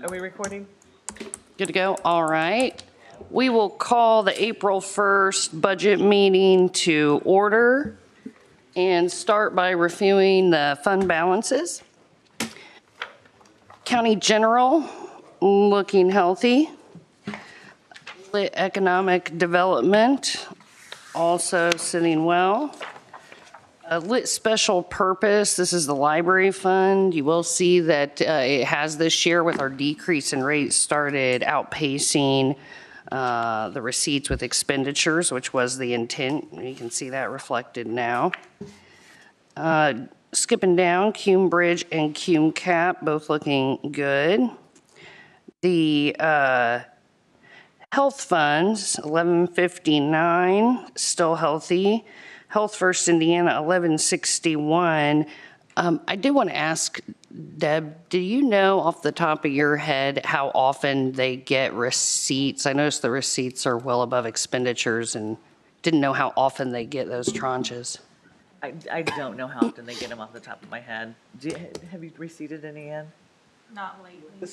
Are we recording? Good to go? All right. We will call the April 1st budget meeting to order and start by reviewing the fund balances. County General, looking healthy. Lit Economic Development, also sitting well. Lit Special Purpose, this is the library fund. You will see that it has this year with our decrease in rates started outpacing the receipts with expenditures, which was the intent. You can see that reflected now. Skipping down, Cume Bridge and Cume Cap, both looking good. The health funds, 1159, still healthy. Health First Indiana, 1161. I did want to ask, Deb, do you know off the top of your head how often they get receipts? I noticed the receipts are well above expenditures and didn't know how often they get those tranches. I don't know how often they get them off the top of my head. Have you receipted any in? Not lately.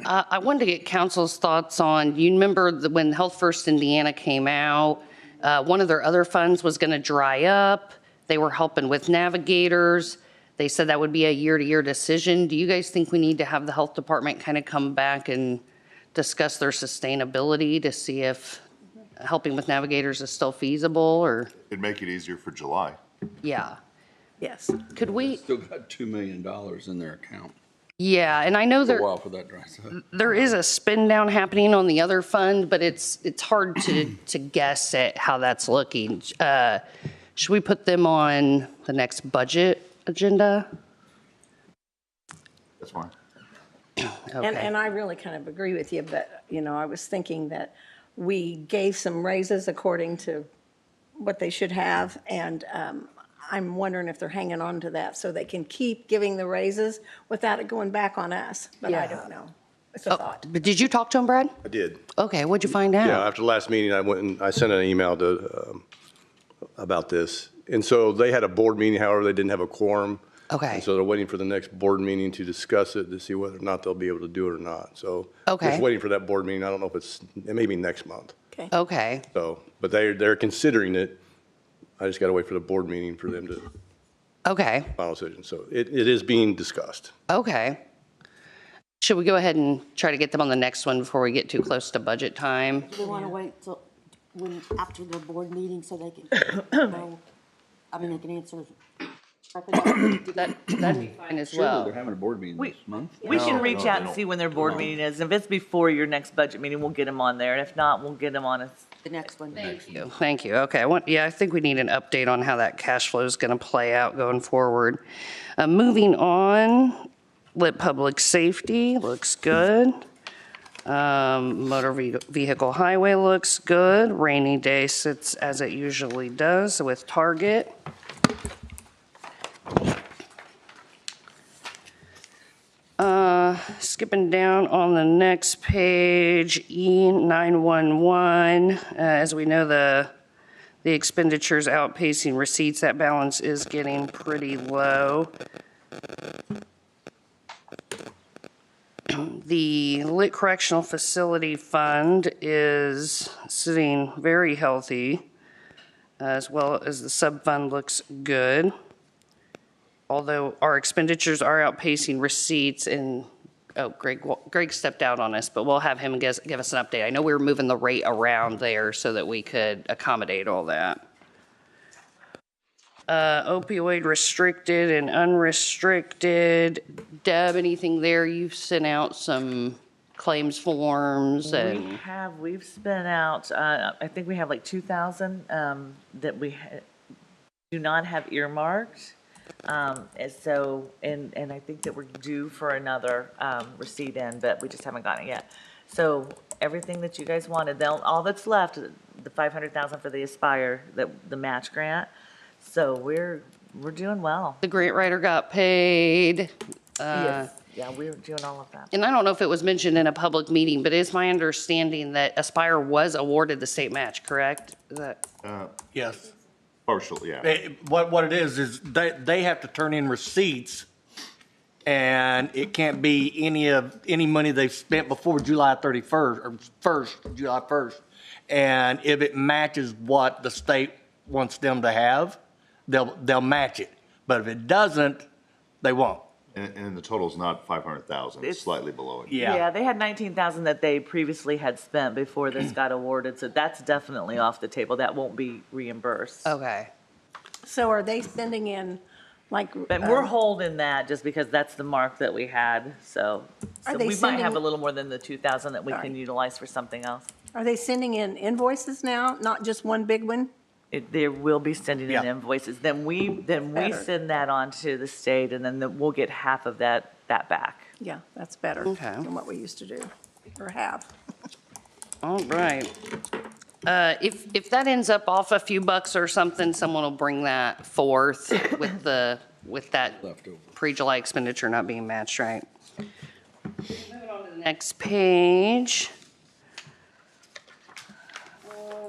I wanted to get council's thoughts on, you remember when Health First Indiana came out, one of their other funds was going to dry up. They were helping with navigators. They said that would be a year-to-year decision. Do you guys think we need to have the health department kind of come back and discuss their sustainability to see if helping with navigators is still feasible, or? It'd make it easier for July. Yeah. Yes. Could we? Still got $2 million in their account. Yeah, and I know A there, while for that dries up. there is a spin down happening on the other fund, but it's hard to guess at how that's looking. Should we put them on the next budget agenda? That's fine. Okay. And I really kind of agree with you, but, I was thinking that we gave some raises according to what they should have, and I'm wondering if they're hanging on to that so they can keep giving the raises without it going back on us, but I don't know. It's a thought. But did you talk to him, Brad? I did. Okay, what'd you find out? Yeah, after the last meeting, I went and I sent an email to, about this. And so they had a board meeting, however, they didn't have a quorum. Okay. And so they're waiting for the next board meeting to discuss it, to see whether or not they'll be able to do it or not. So Okay. just waiting for that board meeting. I don't know if it may be next month. Okay. Okay, So, but they're considering it. I just got to wait for the board meeting for them to okay, final decision. So it is being discussed. okay. Should we go ahead and try to get them on the next one before we get too close to budget time? Do we want to wait till after the board meeting so they can know, they can answer? That'd be fine as Surely well. they're having a board meeting this month. We can reach out and don't. see when their board meeting is. If it's before your next budget meeting, we'll get them on there. And if not, we'll get them on us. The next one. Thank you. Okay, I think we need an update on how that cash flow is going to play out going forward. Moving on, lit public safety looks good. Motor vehicle highway looks good. Rainy day sits as it usually does with Target. Skipping down on the next page, E911. As we know, the expenditures outpacing receipts. That balance is getting pretty low. The Lit Correctional Facility Fund is sitting very healthy, as well as the sub-fund looks good. Although our expenditures are outpacing receipts, and Greg stepped out on us, but we'll have him give us an update. I know we were moving the rate around there so that we could accommodate all that. Opioid restricted and unrestricted. Deb, anything there? You've sent out some claims forms and. We've spent out, I think we have like 2,000 that we do not have earmarked. And I think that we're due for another receipt in, but we just haven't gotten it yet. So everything that you guys wanted, all that's left, the 500,000 for the Aspire, the match grant. So we're doing well. The grant writer got paid. Yes. Yeah, we're doing all of that. And I don't know if it was mentioned in a public meeting, but it's my understanding that Aspire was awarded the state match, correct? Is that? Yes. Partial, yeah. What it is they have to turn in receipts and it can't be any money they've spent before July 31st or July 1st. And if it matches what the state wants them to have, they'll match it. But if it doesn't, they won't. And the total's not 500,000, it's slightly below it. Yeah, they had 19,000 that they previously had spent before this got awarded, so that's definitely off the table. That won't be reimbursed. Okay. So are they sending in, like? But we're holding that just because that's the mark that we had, so Are they we might have sending- a little more than the 2,000 that we can Sorry. utilize for something else. Are they sending in invoices now, not just one big one? There will be sending in Yeah. invoices. Then we Better. send that on to the state, and then we'll get half of that back. Yeah, that's better Okay. than what we used to do, or have. All right. If that ends up off a few bucks or something, someone will bring that forth with that Leftover. pre-July expenditure not being matched, right? Moving on to the next page.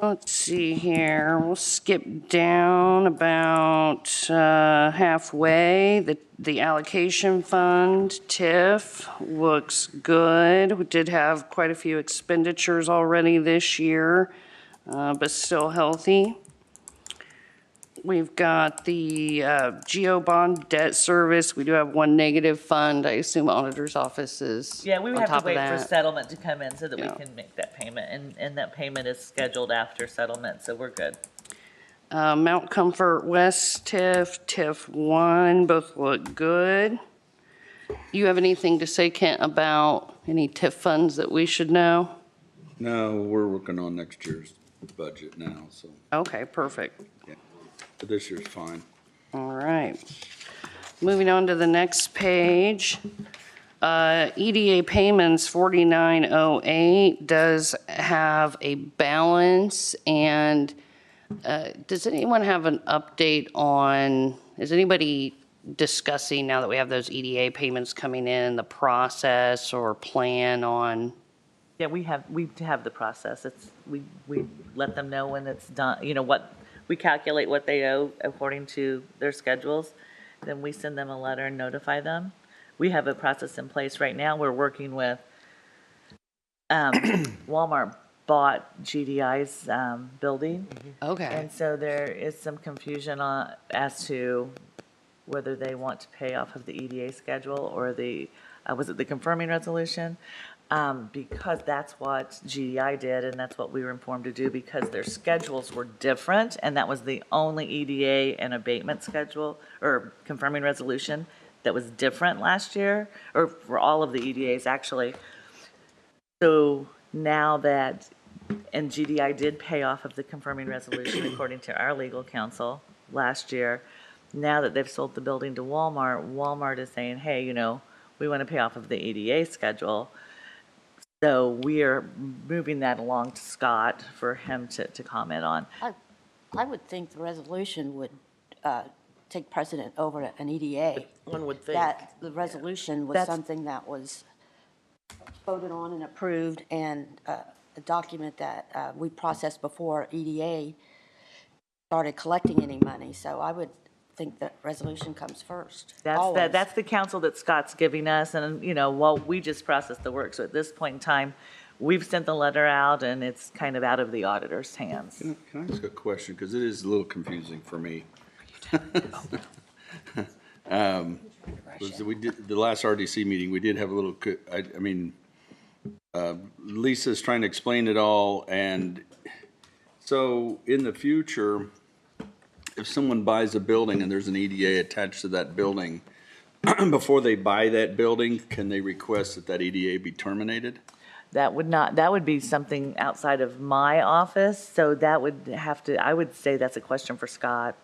Let's see here, we'll skip down about halfway. The allocation fund, TIF, looks good. We did have quite a few expenditures already this year, but still healthy. We've got the GO bond debt service. We do have one negative fund. I assume auditor's office is Yeah, we would on have top to of wait for that. settlement to come in so that we Yeah. can make that payment, and that payment is scheduled after settlement, so we're good. Mount Comfort West TIF, TIF 1, both look good. You have anything to say, Kent, about any TIF funds that we should know? No, we're working on next year's budget now, so, Okay, perfect. but this year's fine. All right. Moving on to the next page. EDA payments 4908 does have a balance, and does anyone have an update on, is anybody discussing, now that we have those EDA payments coming in, the process or plan on? Yeah, we have the process. We let them know when it's done, what, we calculate what they owe according to their schedules. Then we send them a letter and notify them. We have a process in place right now. We're working with, Walmart bought GDI's building. Okay. And so there is some confusion as to whether they want to pay off of the EDA schedule or was it the confirming resolution? Because that's what GDI did, and that's what we were informed to do, because their schedules were different, and that was the only EDA and abatement schedule, or confirming resolution, that was different last year, or for all of the EDAs, actually. So now that, and GDI did pay off of the confirming resolution according to our legal counsel last year. Now that they've sold the building to Walmart, Walmart is saying, hey, we want to pay off of the EDA schedule. So we are moving that along to Scott for him to comment on. I would think the resolution would take precedent over an EDA. One would think. That the resolution was That's- something that was voted on and approved, and a document that we processed before EDA started collecting any money. So I would think that resolution comes first. always. That's the counsel that Scott's giving us, and, while we just process the work. So at this point in time, we've sent the letter out, and it's kind of out of the auditor's hands. Can I ask a question? Because it is a little confusing for me. We did, the last RDC meeting, we did have a little, Lisa's trying to explain it all, and so in the future, if someone buys a building and there's an EDA attached to that building, before they buy that building, can they request that EDA be terminated? That would be something outside of my office, so that would I would say that's a question for Scott.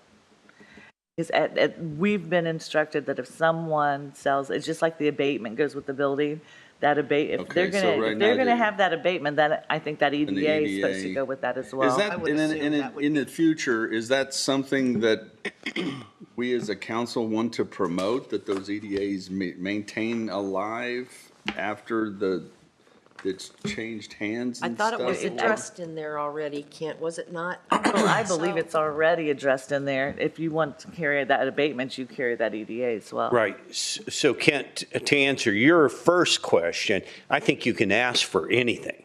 Because we've been instructed that if someone sells, it's just like the abatement goes with the building, that if they're Okay, so right now gonna they- have that abatement, then I think that EDA is supposed to EDA go with that as Is well. that, in the future, is that something that we as a council want to promote, that those EDAs maintain alive after the it's changed hands I and thought it was stuff? addressed in there already, Kent, was it not? Well, I believe it's already addressed in there. If you want to carry that abatement, you carry that EDA as well. Right. So Kent, to answer your first question, I think you can ask for anything.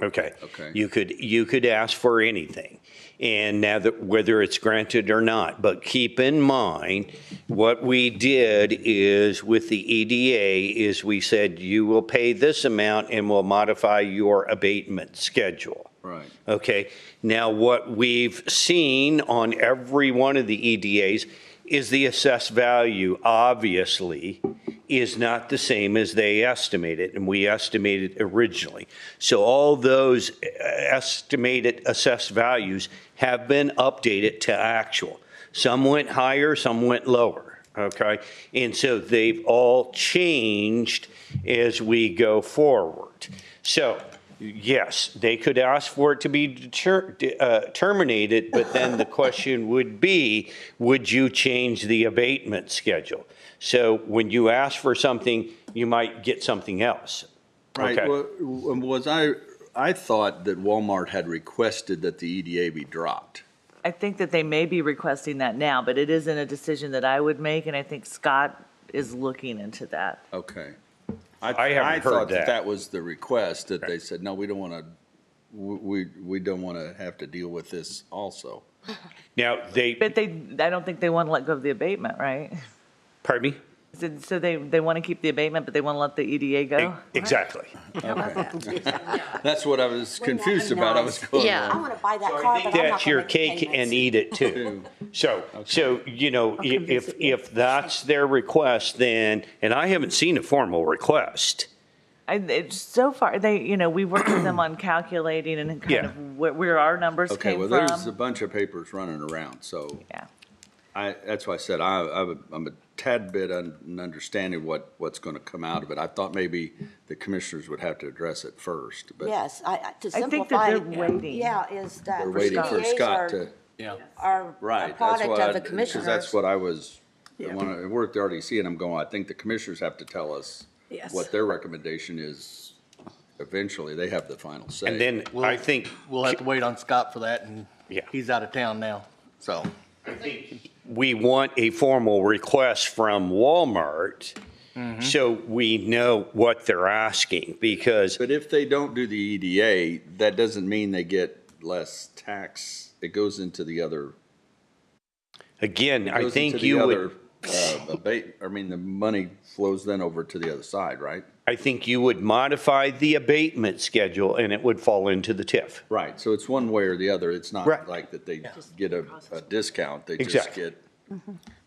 Okay. Okay. You could ask for anything. And now that whether it's granted or not, but keep in mind, what we did is with the EDA is we said you will pay this amount and we'll modify your abatement schedule. Right. Okay. Now what we've seen on every one of the EDAs is the assessed value obviously is not the same as they estimated, and we estimated originally. So all those estimated assessed values have been updated to actual. Some went higher, some went lower, okay? And so they've all changed as we go forward. So yes, they could ask for it to be terminated, but then the question would be, would you change the abatement schedule? So when you ask for something, you might get something else. Right, Okay. well, I thought that Walmart had requested that the EDA be dropped. I think that they may be requesting that now, but it isn't a decision that I would make, and I think Scott is looking into that. Okay. I haven't heard thought that. that was the request, that they said, no, we don't want to, we don't want to have to deal with this also. Now, But I don't think they want to let go of the abatement, right? pardon me? So they want to keep the abatement, but they want to let the EDA go? Exactly. That's what I was confused about. I was going, Yeah. I want to buy that car, but I'm not That's your going to make the cake and payments. eat it too. So, you know, if that's their request, then, and I haven't seen a formal request. So far, we worked with them on calculating and kind Yeah. of where our numbers okay, came well, from. there's a bunch of papers running around, so Yeah. that's why I said I'm a tad bit understanding what's going to come out of it. I thought maybe the commissioners would have to address it first, but Yes, to I think that simplify they're it, waiting. yeah, is that. they're waiting for EDAs Scott are- to. Are a Right, that's product what of the because commissioners. that's what I was, when I worked at RDC, and I'm going, I think the commissioners have to tell us Yes. what their recommendation is. Eventually, they have the final say. And then I think, We'll have to wait on Scott for that, and Yeah. he's out of town now, so. we want a formal request from Walmart so we know what they're asking, because But if they don't do the EDA, that doesn't mean they get less tax. It goes into the other. again, I goes think into you the would, other, the money flows then over to the other side, right? I think you would modify the abatement schedule and it would fall into the TIF. Right, so it's one way or the other. It's not Right. like that they get a discount. They just Exactly. get.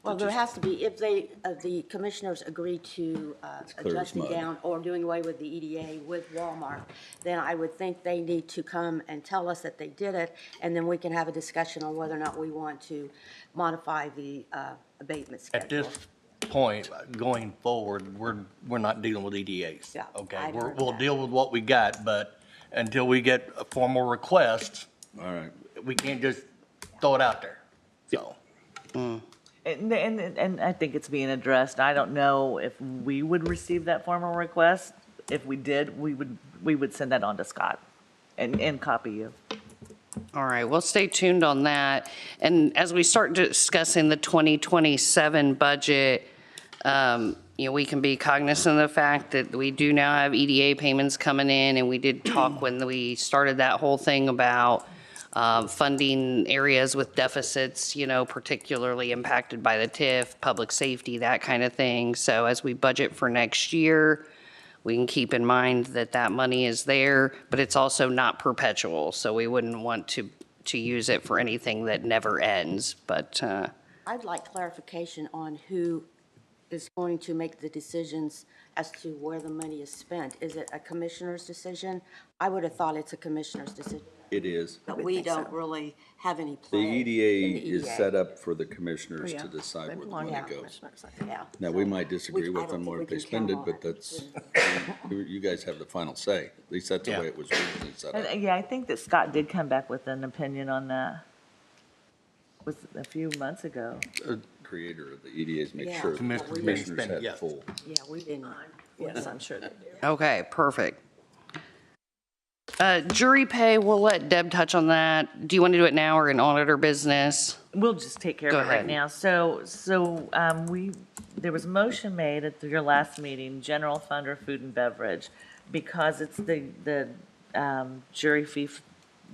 Well, there has to be, if they, the commissioners agree to clear as adjusting mud. down or doing away with the EDA with Walmart, then I would think they need to come and tell us that they did it, and then we can have a discussion on whether or not we want to modify the abatement schedule. At this point, going forward, we're not dealing with EDAs. Yeah, Okay, I'd heard we'll that. deal with what we got, but until we get a formal request, All right. we can't just throw it out there, so. And I think it's being addressed. I don't know if we would receive that formal request. If we did, we would send that on to Scott and copy you. All right, we'll stay tuned on that. And as we start discussing the 2027 budget, we can be cognizant of the fact that we do now have EDA payments coming in, and we did talk when we started that whole thing about funding areas with deficits, particularly impacted by the TIF, public safety, that kind of thing. So as we budget for next year, we can keep in mind that that money is there, but it's also not perpetual. So we wouldn't want to use it for anything that never ends. But I'd like clarification on who is going to make the decisions as to where the money is spent. Is it a commissioner's decision? I would have thought it's a commissioner's decision, It is. but we don't really have any The play in EDA the is EDA. set up for the commissioners Yeah. to decide where the belong money to goes. Yeah. Now, we might disagree I with don't them or think if we they can spend it, count but on that's, you guys have the final say. At least that's the Yeah. way it was originally set up. And, yeah, I think that Scott did come back with an opinion on that. Was a few months ago. The creator of the EDAs make Yeah. sure the Commissioners commissioners spend it, had yeah. full. Yeah, we didn't. Yes, I'm sure they do. okay, perfect. Jury pay, we'll let Deb touch on that. Do you want to do it now or in auditor business? We'll just take care Go of it right ahead. now. There was a motion made at your last meeting, general fund or food and beverage, because it's the jury fee,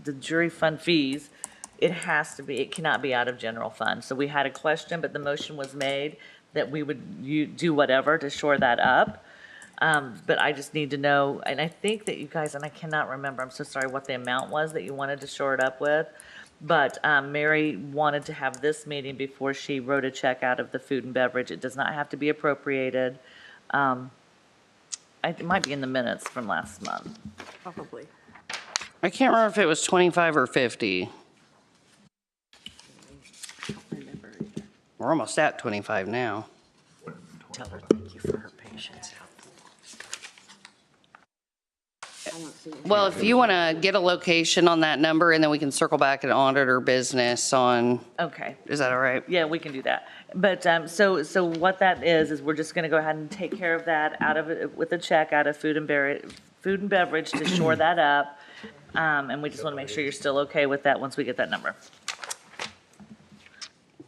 the jury fund fees, it cannot be out of general fund. So we had a question, but the motion was made that we would do whatever to shore that up. But I just need to know, and I think that you guys, and I cannot remember, I'm so sorry, what the amount was that you wanted to shore it up with. But Mary wanted to have this meeting before she wrote a check out of the food and beverage. It does not have to be appropriated. It might be in the minutes from last month. Probably. I can't remember if it was 25 or 50. We're almost at 25 now. Tell her thank you for her patience. Well, if you want to get a location on that number, and then we can circle back at auditor business on, Okay. is that all right? Yeah, we can do that. But so what that is we're just going to go ahead and take care of that out of it with a check out of food and beverage to shore that up. And we just want to make sure you're still okay with that once we get that number.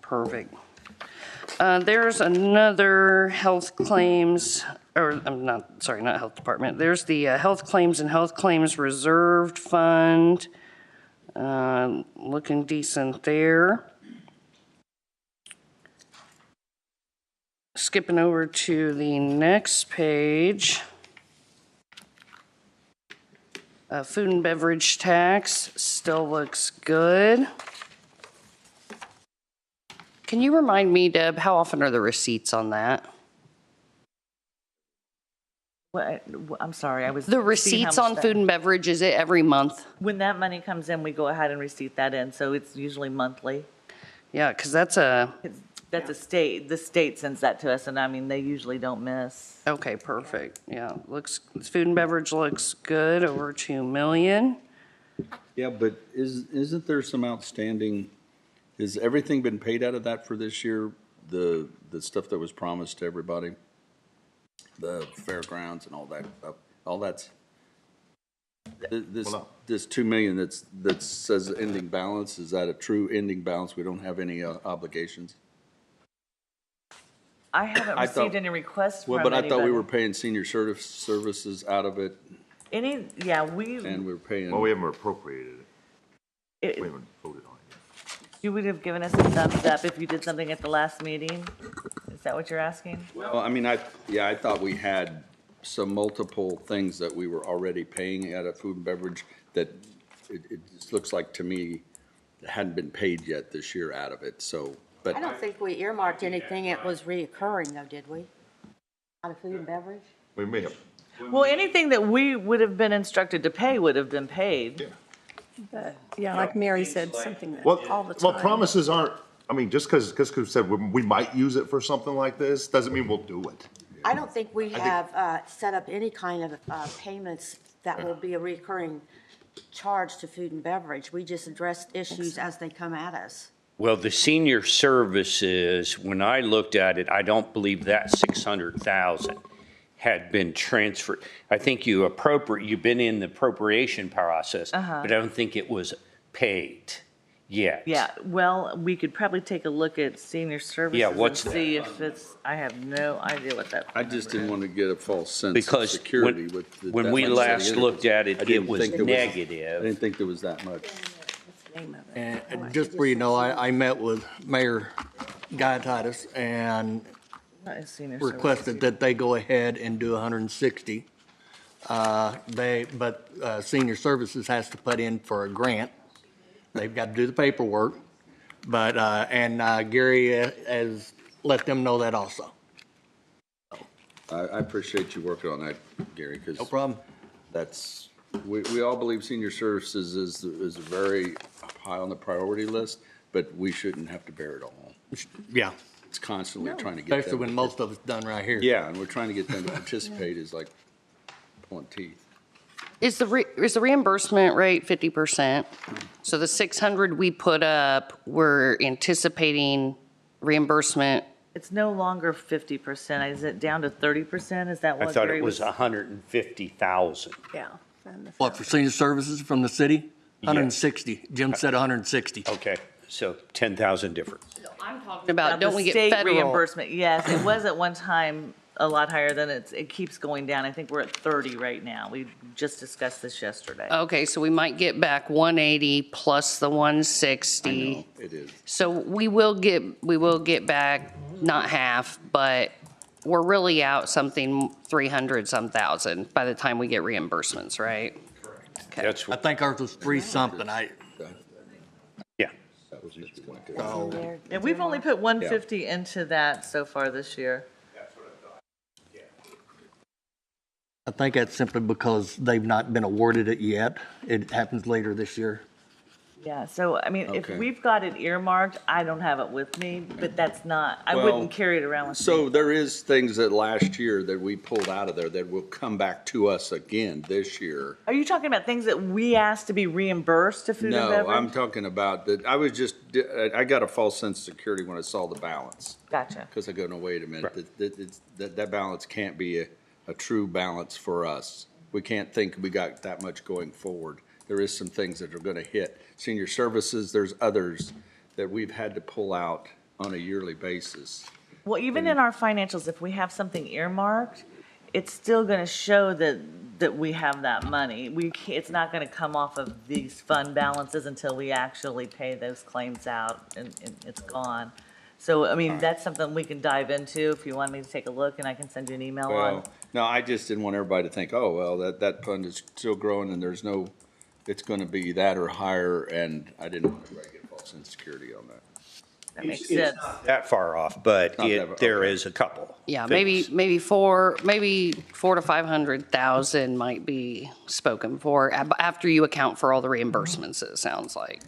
Perfect. There's another health claims, or I'm not, sorry, not health department. There's the health claims and health claims reserved fund. Looking decent there. Skipping over to the next page. Food and beverage tax still looks good. Can you remind me, Deb, how often are the receipts on that? I'm sorry, I was. The seeing how receipts much on that- food and beverage, is it every month? When that money comes in, we go ahead and receipt that in, so it's usually monthly. Yeah, because that's a, That's a state, the state sends that to us, and I mean, they usually don't miss. okay, perfect. Yeah, looks, food and beverage looks good, over 2 million. Yeah, but isn't there some outstanding, has everything been paid out of that for this year? The stuff that was promised to everybody? The fairgrounds and all that stuff, all that's, this 2 million that says ending balance, is that a true ending balance? We don't have any obligations? I haven't I received thought- any requests from Well, but I thought we anybody. were paying senior services out of it, Yeah, and we were paying. Well, we haven't appropriated it. it- We haven't voted on it yet. you would have given us a thumbs up if you did something at the last meeting? Is that what you're asking? Well, I mean, I thought we had some multiple things that we were already paying out of food and beverage that it just looks like to me it hadn't been paid yet this year out of it, so, but. I don't think we earmarked anything that was reoccurring though, did we? Out of food and beverage? We may have. Well, anything that we would have been instructed to pay would have been paid. But, yeah, like Mary said, something that Well, all the well, time. promises aren't, I mean, just because we said we might use it for something like this, doesn't mean we'll do it. I don't think we have set up any kind of payments that will be a recurring charge to food and beverage. We just address issues as they come at us. Well, the senior services, when I looked at it, I don't believe that 600,000 had been transferred. I think you've been in the appropriation process, but I don't think it was paid yet. Yeah, well, we could probably take a look at senior services and what's see if it's, I have no idea what that. I just didn't want to get a false sense of Because security with. when that we much last money. looked at I it, didn't it was think there I negative. didn't think there was that much. Name of it. And just for you know, I met with Mayor Guerrettaz and Not in senior requested services. that they go ahead and do 160. Senior Services has to put in for a grant. They've got to do the paperwork, but, Gary has let them know that also. I appreciate you working on that, Gary, because. No problem. That's, we all believe senior services is very high on the priority list, but we shouldn't have to bear it all. Yeah, It's constantly trying to get them. especially when most of it's done right here. Yeah, and we're trying to get them to participate is like pulling teeth. Is the reimbursement rate 50%? So the 600 we put up, we're anticipating reimbursement. It's no longer 50%. Is it down to 30%? Is that I what thought Gary it was 150,000. Yeah. What, for senior services from the city? 160. Jim said 160. Okay, so 10,000 difference. I'm talking about, don't The we get state federal? reimbursement, yes, it was at one time a lot higher than it keeps going down. I think we're at 30 right now. We just discussed this yesterday. Okay, so we might get back 180 plus the 160. It is. So we will get back, not half, but we're really out something 300 some thousand by the time we get reimbursements, right? Okay. That's, I think ours was 3 something. yeah. And we've only put 150 into that so far this year. I think that's simply because they've not been awarded it yet. It happens later this year. Yeah, so, I mean, if Okay. we've got it earmarked, I don't have it with me, but that's not, I Well, wouldn't carry it around with me. So there is things that last year that we pulled out of there that will come back to us again this year. Are you talking about things that we asked to be reimbursed to food and beverage? No, I'm talking about that, I got a false sense of security when I saw the balance. Gotcha. Because I go, no, wait a minute, that balance can't be a true balance for us. We can't think we got that much going forward. There is some things that are gonna hit. Senior services, there's others that we've had to pull out on a yearly basis. Well, even in our financials, if we have something earmarked, it's still gonna show that we have that money. It's not gonna come off of these fund balances until we actually pay those claims out and it's gone. So, I mean, that's something we can dive into if you want me to take a look, and I can send you an email on. Well, no, I just didn't want everybody to think, oh, well, that fund is still growing and there's no, it's gonna be that or higher, and I didn't want everybody to get false sense of security on that. That makes sense. That far off, but Not that far, there okay. is a couple. Yeah, things. maybe 4 to 500,000 might be spoken for after you account for all the reimbursements, it sounds like.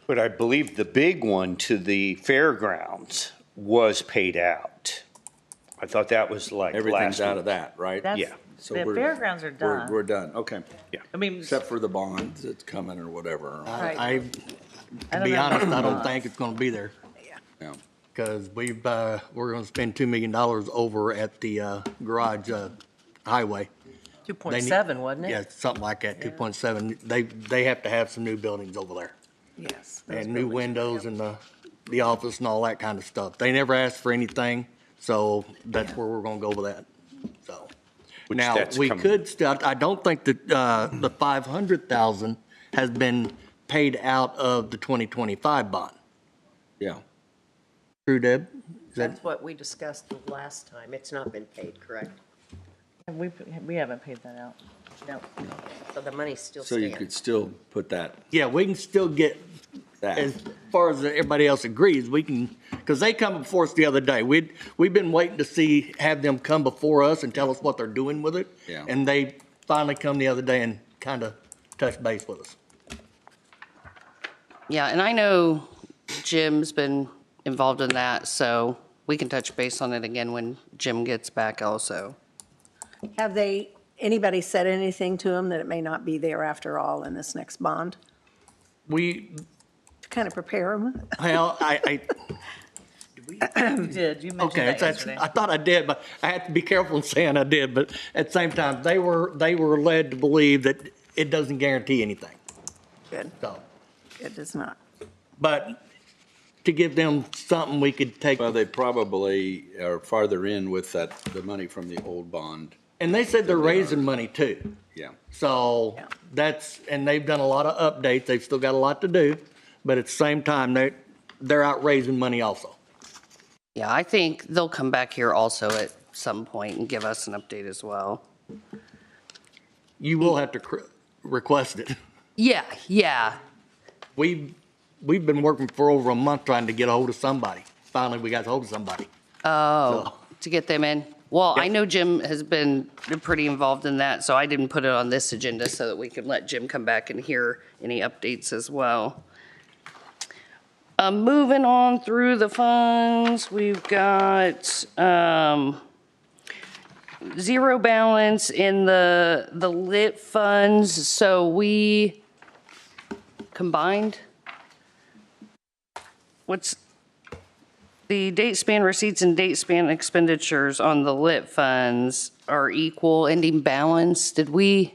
But I believe the big one to the fairgrounds was paid out. I thought that was like Everything's last out week. of that, right? That's, Yeah. So the we're- fairgrounds are done. We're done, okay. Yeah. I mean, Except for the bonds that's coming or whatever. I to don't be know. honest, I don't think it's gonna be there. Yeah. Because we're gonna spend $2 million over at the garage highway. 2.7, wasn't it? Yeah, something like that, 2.7. They have to have some new buildings over there. Yes. And new windows in the office and all that kind of stuff. They never asked for anything, so that's where we're gonna go with that, so. Which Now, that's we coming. could still, I don't think that the 500,000 has been paid out of the 2025 bond. Yeah. True, Deb? Is that, That's what we discussed the last time. It's not been paid, correct? we haven't paid that out. No. So the money's still So you standing. could still put that, yeah, we can still get, as far as everybody else agrees, we can, because they come before us the other day. We've been waiting to have them come before us and tell us what they're doing with it. Yeah. And they finally come the other day and kind of touch base with us. Yeah, and I know Jim's been involved in that, so we can touch base on it again when Jim gets back also. Have anybody said anything to them that it may not be there after all in this next bond? We, To kind of prepare them? well, You did, you mentioned okay, that yesterday. I thought I did, but I have to be careful in saying I did, but at the same time, they were led to believe that it doesn't guarantee anything, Good, so. it does not. But to give them something we could take, well, they probably are farther in with the money from the old bond. and they said they're raising money too. Yeah. So Yeah. and they've done a lot of updates. They've still got a lot to do, but at the same time, they're out raising money also. Yeah, I think they'll come back here also at some point and give us an update as well. You will have to request it. Yeah. We've been working for over a month trying to get a hold of somebody. Finally, we got a hold of somebody. Oh, to get them in? Well, I Yep. know Jim has been pretty involved in that, so I didn't put it on this agenda so that we could let Jim come back and hear any updates as well. Moving on through the funds, we've got zero balance in the lit funds, so we combined. What's the date span receipts and date span expenditures on the lit funds are equal ending balance? Did we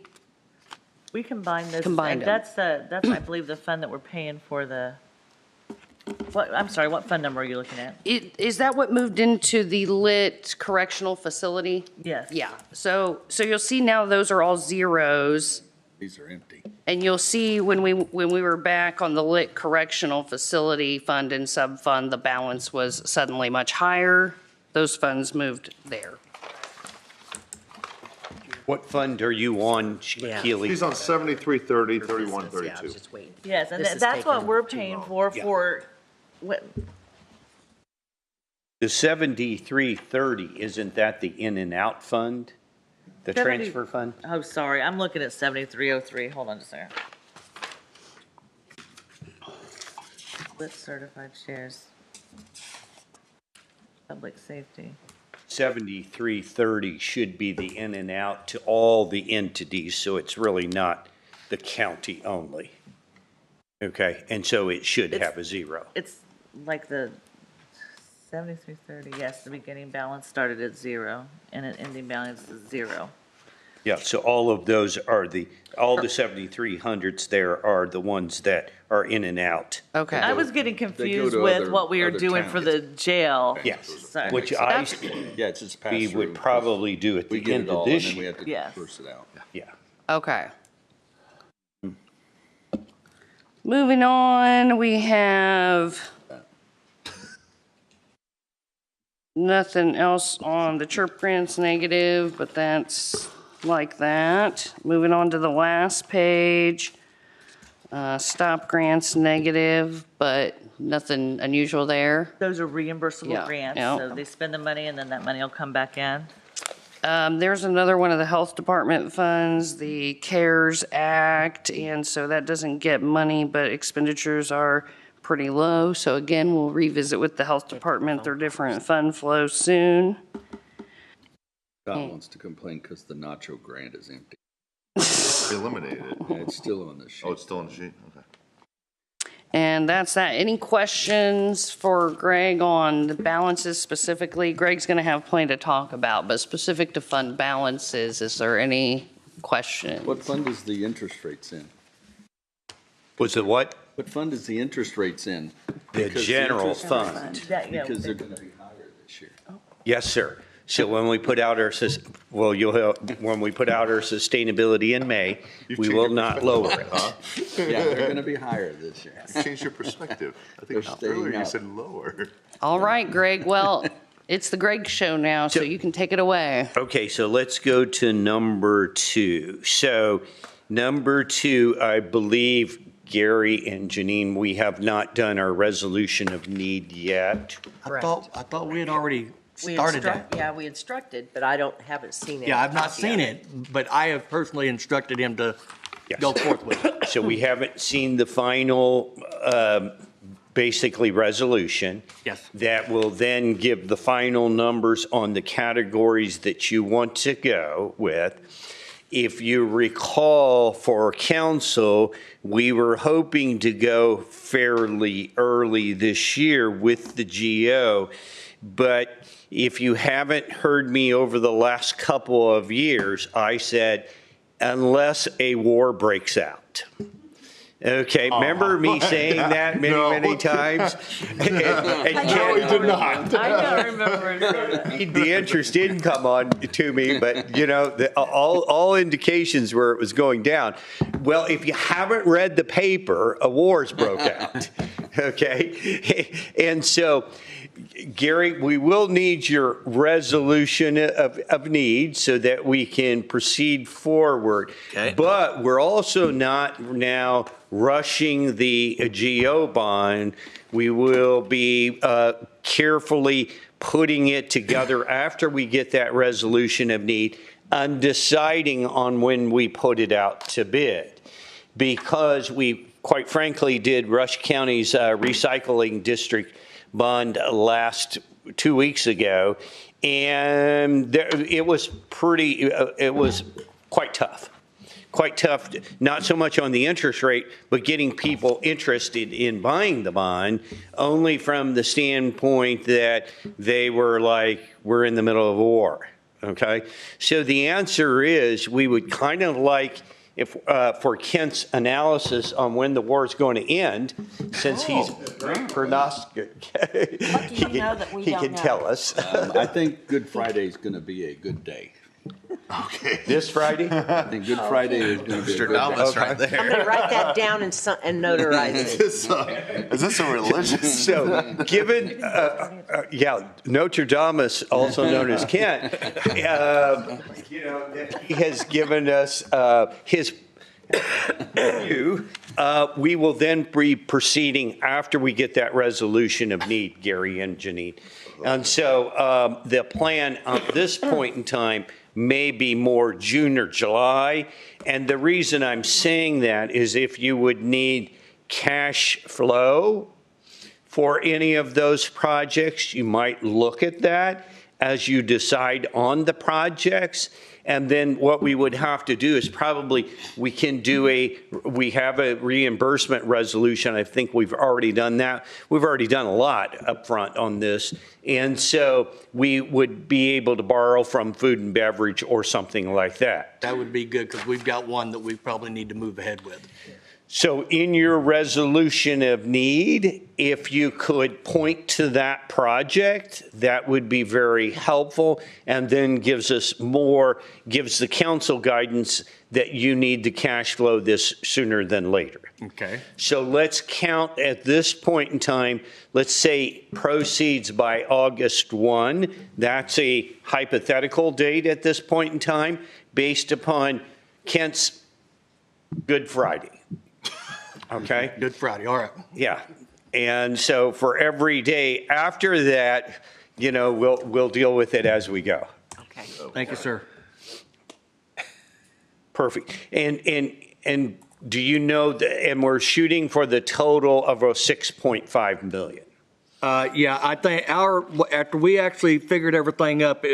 We combined this. Combined and them. that's, I believe, the fund that we're paying for the, I'm sorry, what fund number are you looking at? Is that what moved into the lit correctional facility? Yes. Yeah, so you'll see now those are all zeros. These are empty. And you'll see when we were back on the lit correctional facility fund and sub-fund, the balance was suddenly much higher. Those funds moved there. What fund are you on, Yeah. Keely? He's on 7330, Yeah, I 3132. was just waiting. Yes, and This is that's what taking we're too paying long. for, what, The 7330, isn't that the in and out fund? The 70 transfer fund? oh, sorry, I'm looking at 7303. Hold on just a second. Lit certified shares. Public safety. 7330 should be the in and out to all the entities, so it's really not the county only. Okay, and so it should have a zero. It's like the 7330, yes, the beginning balance started at 0 and an ending balance is 0. Yeah, so all of those are all the 7300s there are the ones that are in and out. Okay. I was getting confused to with other- what we were other doing for towns. the jail. Yes, Sorry. which I, Yeah, it's just pass we through. would probably do at We the get end it of all, this and then we year. have to Yes. disperse it out. Yeah. Okay. Moving on, we have nothing else on the chirp grants negative, but that's like that. Moving on to the last page, stop grants negative, but nothing unusual there. Those are reimbursable Yeah, grants, yeah. so they spend the money and then that money will come back in. There's another one of the health department funds, the CARES Act, and so that doesn't get money, but expenditures are pretty low. So again, we'll revisit with the health department their different fund flows soon. Scott wants to complain because the nacho grant is empty. Eliminated it. Yeah, it's still on the sheet. Oh, it's still on the sheet? Okay. And that's that. Any questions for Greg on the balances specifically? Greg's going to have plenty to talk about, but specific to fund balances, is there any question? What fund is the interest rates in? Was it what? What fund is the interest rates in? The Because general interest- fund. That, yeah, Because they're going to be higher this year. Yes, sir. So when we put out our, when we put out our sustainability in May, You've we changed will your not perspective, lower it. huh? Yeah, they're going to be higher this year. Change your perspective. I think They're staying earlier you up. said lower. All right, Greg. Well, it's the Greg show now, so you can take it away. Okay, so let's go to number 2. So number 2, I believe Gary and Janine, we have not done our resolution of need yet. I thought we had already We started that. Yeah, we instructed, but I haven't seen it. Yeah, I've not seen it, but I have personally instructed him to Yes. go forth with it. So we haven't seen the final, basically resolution. Yes. That will then give the final numbers on the categories that you want to go with. If you recall, for council, we were hoping to go fairly early this year with the GO. But if you haven't heard me over the last couple of years, I said, unless a war breaks out. Okay, remember me saying that many times? And No, he did not. I don't remember it. the interest didn't come on to me, but you know, all indications were it was going down. Well, if you haven't read the paper, a war's broke out. Okay, and so, Gary, we will need your resolution of need so that we can proceed forward. Okay. But we're also not now rushing the GO bond. We will be carefully putting it together after we get that resolution of need and deciding on when we put it out to bid. Because we, quite frankly, did Rush County's recycling district bond last 2 weeks ago, and it was quite tough. Quite tough, not so much on the interest rate, but getting people interested in buying the bond, only from the standpoint that they were like, we're in the middle of a war, okay? So the answer is, we would kind of like if, for Kent's analysis on when the war is going to end, since he's a great prognosticator. What do you know that we He don't can know? tell us. I think Good Friday is going to be a good day. This Friday? I think Good Friday is going to be a good day. I'm going to write that down and notarize it. Is this a religious? So, given, Notre Dame, also known as Kent, he has given us his view. We will then be proceeding after we get that resolution of need, Gary and Janine. And so the plan at this point in time may be more June or July. And the reason I'm saying that is if you would need cash flow for any of those projects, you might look at that as you decide on the projects. And then what we would have to do is probably we have a reimbursement resolution. I think we've already done that. We've already done a lot up front on this. And so we would be able to borrow from food and beverage or something like that. That would be good because we've got one that we probably need to move ahead with. So in your resolution of need, if you could point to that project, that would be very helpful, and then gives the council guidance that you need the cash flow this sooner than later. Okay. So let's count at this point in time, let's say proceeds by August 1. That's a hypothetical date at this point in time based upon Kent's Good Friday. Okay? Good Friday, all right. Yeah. And so for every day after that, we'll deal with it as we go. Okay. Thank you, sir. Perfect. And do you know that, and we're shooting for the total of 6.5 million? Yeah, I think after we actually figured everything up,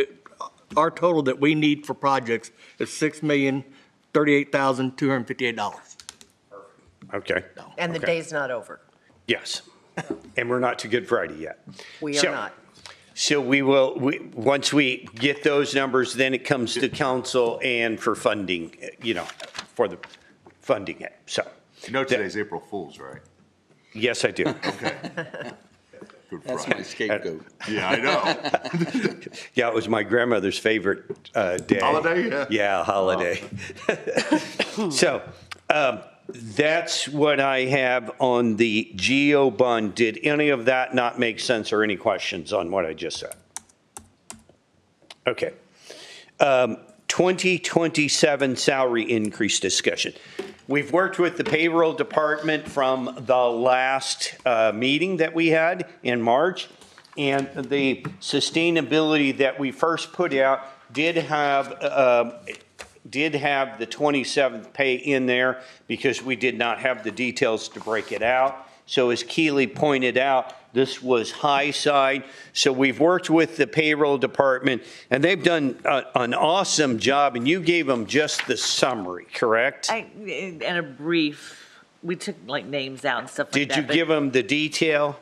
our total that we need for projects is $6,038,258. Okay. And the Okay. day's not over. Yes. And we're not to Good Friday yet. We are not. So once we get those numbers, then it comes to council and for funding, for the funding it. So. You know today's April Fool's, right? Yes, I do. Okay. Good That's Friday. my scapegoat. Yeah, I know. Yeah, it was my grandmother's favorite day. Holiday? Yeah. Yeah, holiday. So that's what I have on the GO bond. Did any of that not make sense or any questions on what I just said? Okay. 2027 salary increase discussion. We've worked with the payroll department from the last meeting that we had in March, and the sustainability that we first put out did have the 27th pay in there because we did not have the details to break it out. So as Keely pointed out, this was high side. So we've worked with the payroll department, and they've done an awesome job, and you gave them just the summary, correct? And a brief, we took like names out and stuff like Did that. you give them the detail?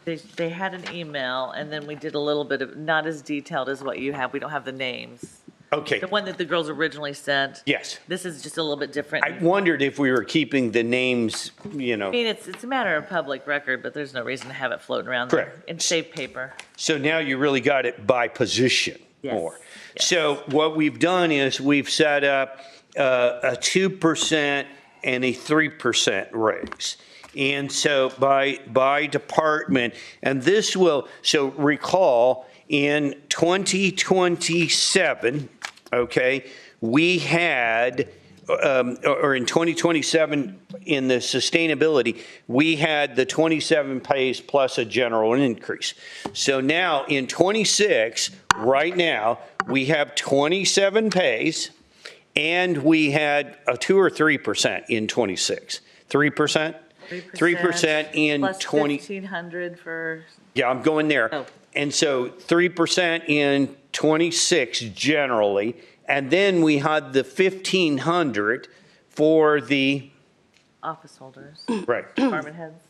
They had an email, and then we did a little bit of, not as detailed as what you have. We don't have the names. Okay. The one that the girls originally sent. Yes. This is just a little bit different. I wondered if we were keeping the names, I mean, it's a matter of public record, but there's no reason to have it floating around there. Correct. And save paper. So now you really got it by position Yes. more. Yes. So what we've done is we've set up a 2% and a 3% raise. And so by department, and this will, so recall in 2027, okay, we had, or in 2027 in the sustainability, we had the 27 pays plus a general increase. So now in 26, right now, we have 27 pays and we had a 2 or 3% in 26. 3%? 3% in plus 20. 1,500 for, Yeah, I'm going there. Oh. And so 3% in 26 generally, and then we had the 1,500 for the, office holders, right, department heads.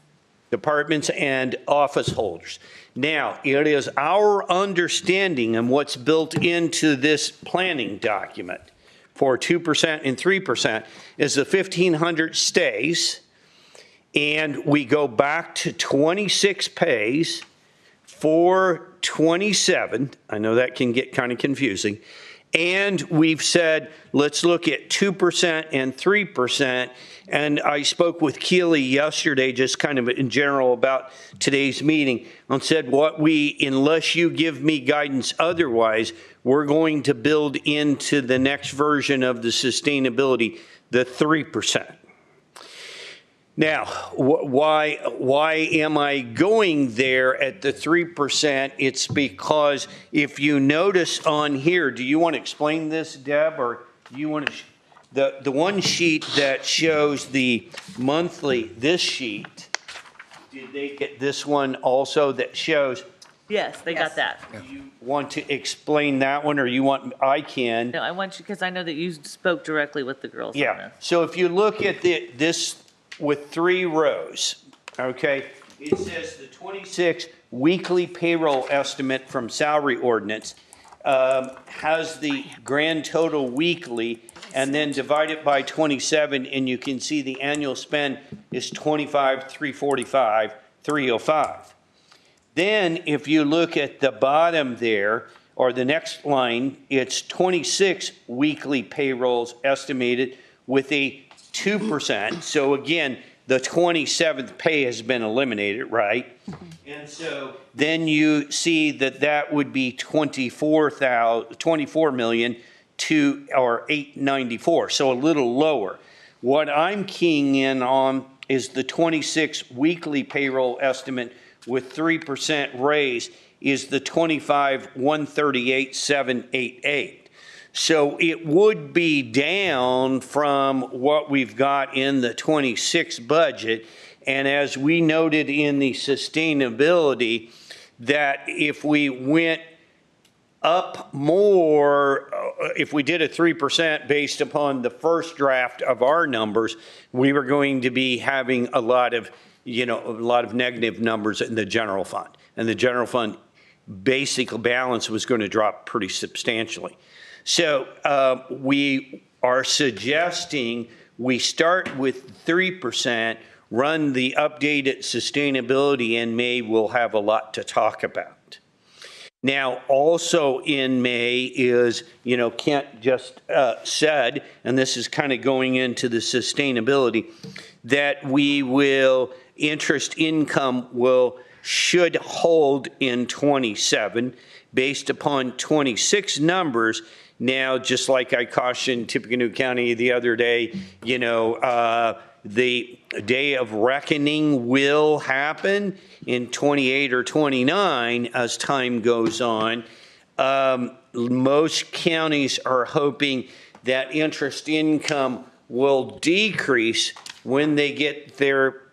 departments and office holders. Now, it is our understanding and what's built into this planning document, for 2% and 3% is the 1,500 stays, and we go back to 26 pays for 27. I know that can get kind of confusing. And we've said, let's look at 2% and 3%. And I spoke with Keely yesterday, just kind of in general about today's meeting, and said, unless you give me guidance otherwise, we're going to build into the next version of the sustainability, the 3%. Now, why am I going there at the 3%? It's because if you notice on here, do you want to explain this, Deb, or do you want to, the one sheet that shows the monthly, this sheet, did they get this one also that shows? Yes, they got that. Do you want to explain that one, or you want, I can? No, I want you, because I know that you spoke directly with the girls on Yeah, this. so if you look at this with 3 rows, okay, it says the 26 weekly payroll estimate from salary ordinance has the grand total weekly, and then divide it by 27, and you can see the annual spend is 25,345, 305. Then if you look at the bottom there, or the next line, it's 26 weekly payrolls estimated with a 2%. So again, the 27th pay has been eliminated, right? And so then you see that that would be 24 million or 894, so a little lower. What I'm keying in on is the 26 weekly payroll estimate with 3% raise is the 25,138,788. So it would be down from what we've got in the 26 budget. And as we noted in the sustainability, that if we went up more, if we did a 3% based upon the first draft of our numbers, we were going to be having a lot of negative numbers in the general fund. And the general fund basic balance was going to drop pretty substantially. So we are suggesting we start with 3%, run the updated sustainability in May. We'll have a lot to talk about. Now, also in May is, Kent just said, and this is kind of going into the sustainability, that interest income should hold in 27 based upon 26 numbers. Now, just like I cautioned Tippecanoe County the other day, the day of reckoning will happen in 28 or 29 as time goes on. Most counties are hoping that interest income will decrease when they get their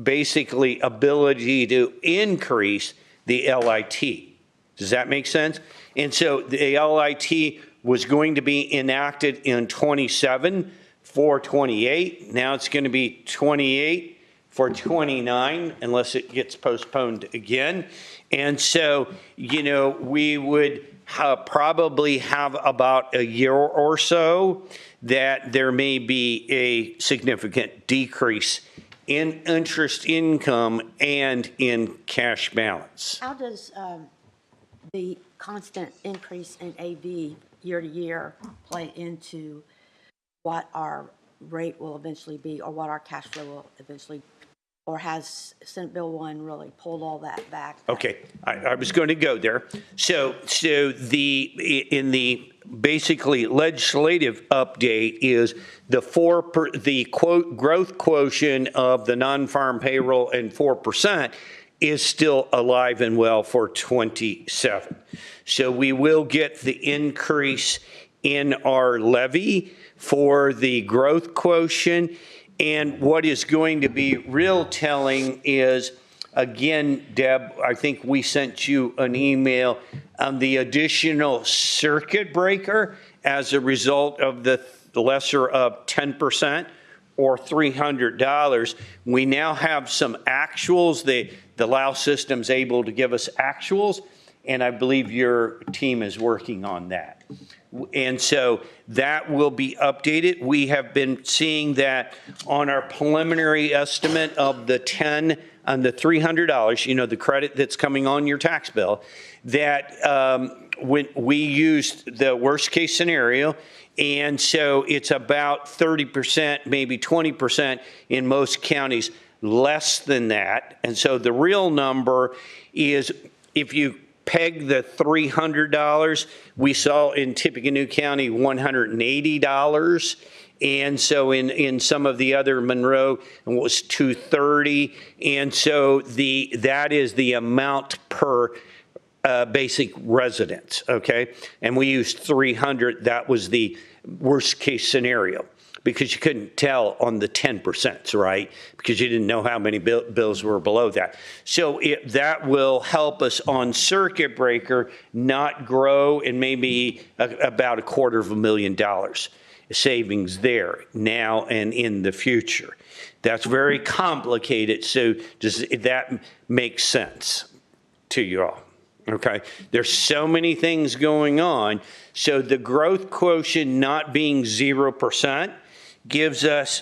basically ability to increase the LIT. Does that make sense? And so the LIT was going to be enacted in 27 for 28. Now it's going to be 28 for 29 unless it gets postponed again. And so, we would probably have about a year or so that there may be a significant decrease in interest income and in cash balance. How does the constant increase in AV year to year play into what our rate will eventually be, or what our cash flow will eventually, or has Senate Bill 1 really pulled all that back? Okay, I was going to go there. So in the basically legislative update is the quote growth quotient of the non-farm payroll and 4% is still alive and well for 27. So we will get the increase in our levy for the growth quotient. And what is going to be real telling is, again, Deb, I think we sent you an email on the additional circuit breaker as a result of the lesser of 10% or $300. We now have some actuals. The LAO system's able to give us actuals, and I believe your team is working on that. And so that will be updated. We have been seeing that on our preliminary estimate of the $300, you know, the credit that's coming on your tax bill, that when we used the worst case scenario, and so it's about 30%, maybe 20% in most counties, less than that. And so the real number is, if you peg the $300, we saw in Tippecanoe County $180. And so in some of the other, Monroe, it was $230. And so that is the amount per basic residence, okay? And we used 300. That was the worst case scenario, because you couldn't tell on the 10%, right? Because you didn't know how many bills were below that. So that will help us on circuit breaker not grow, and maybe about $250,000 savings there now and in the future. That's very complicated. So does that make sense to you all? Okay, there's so many things going on. So the growth quotient not being 0% gives us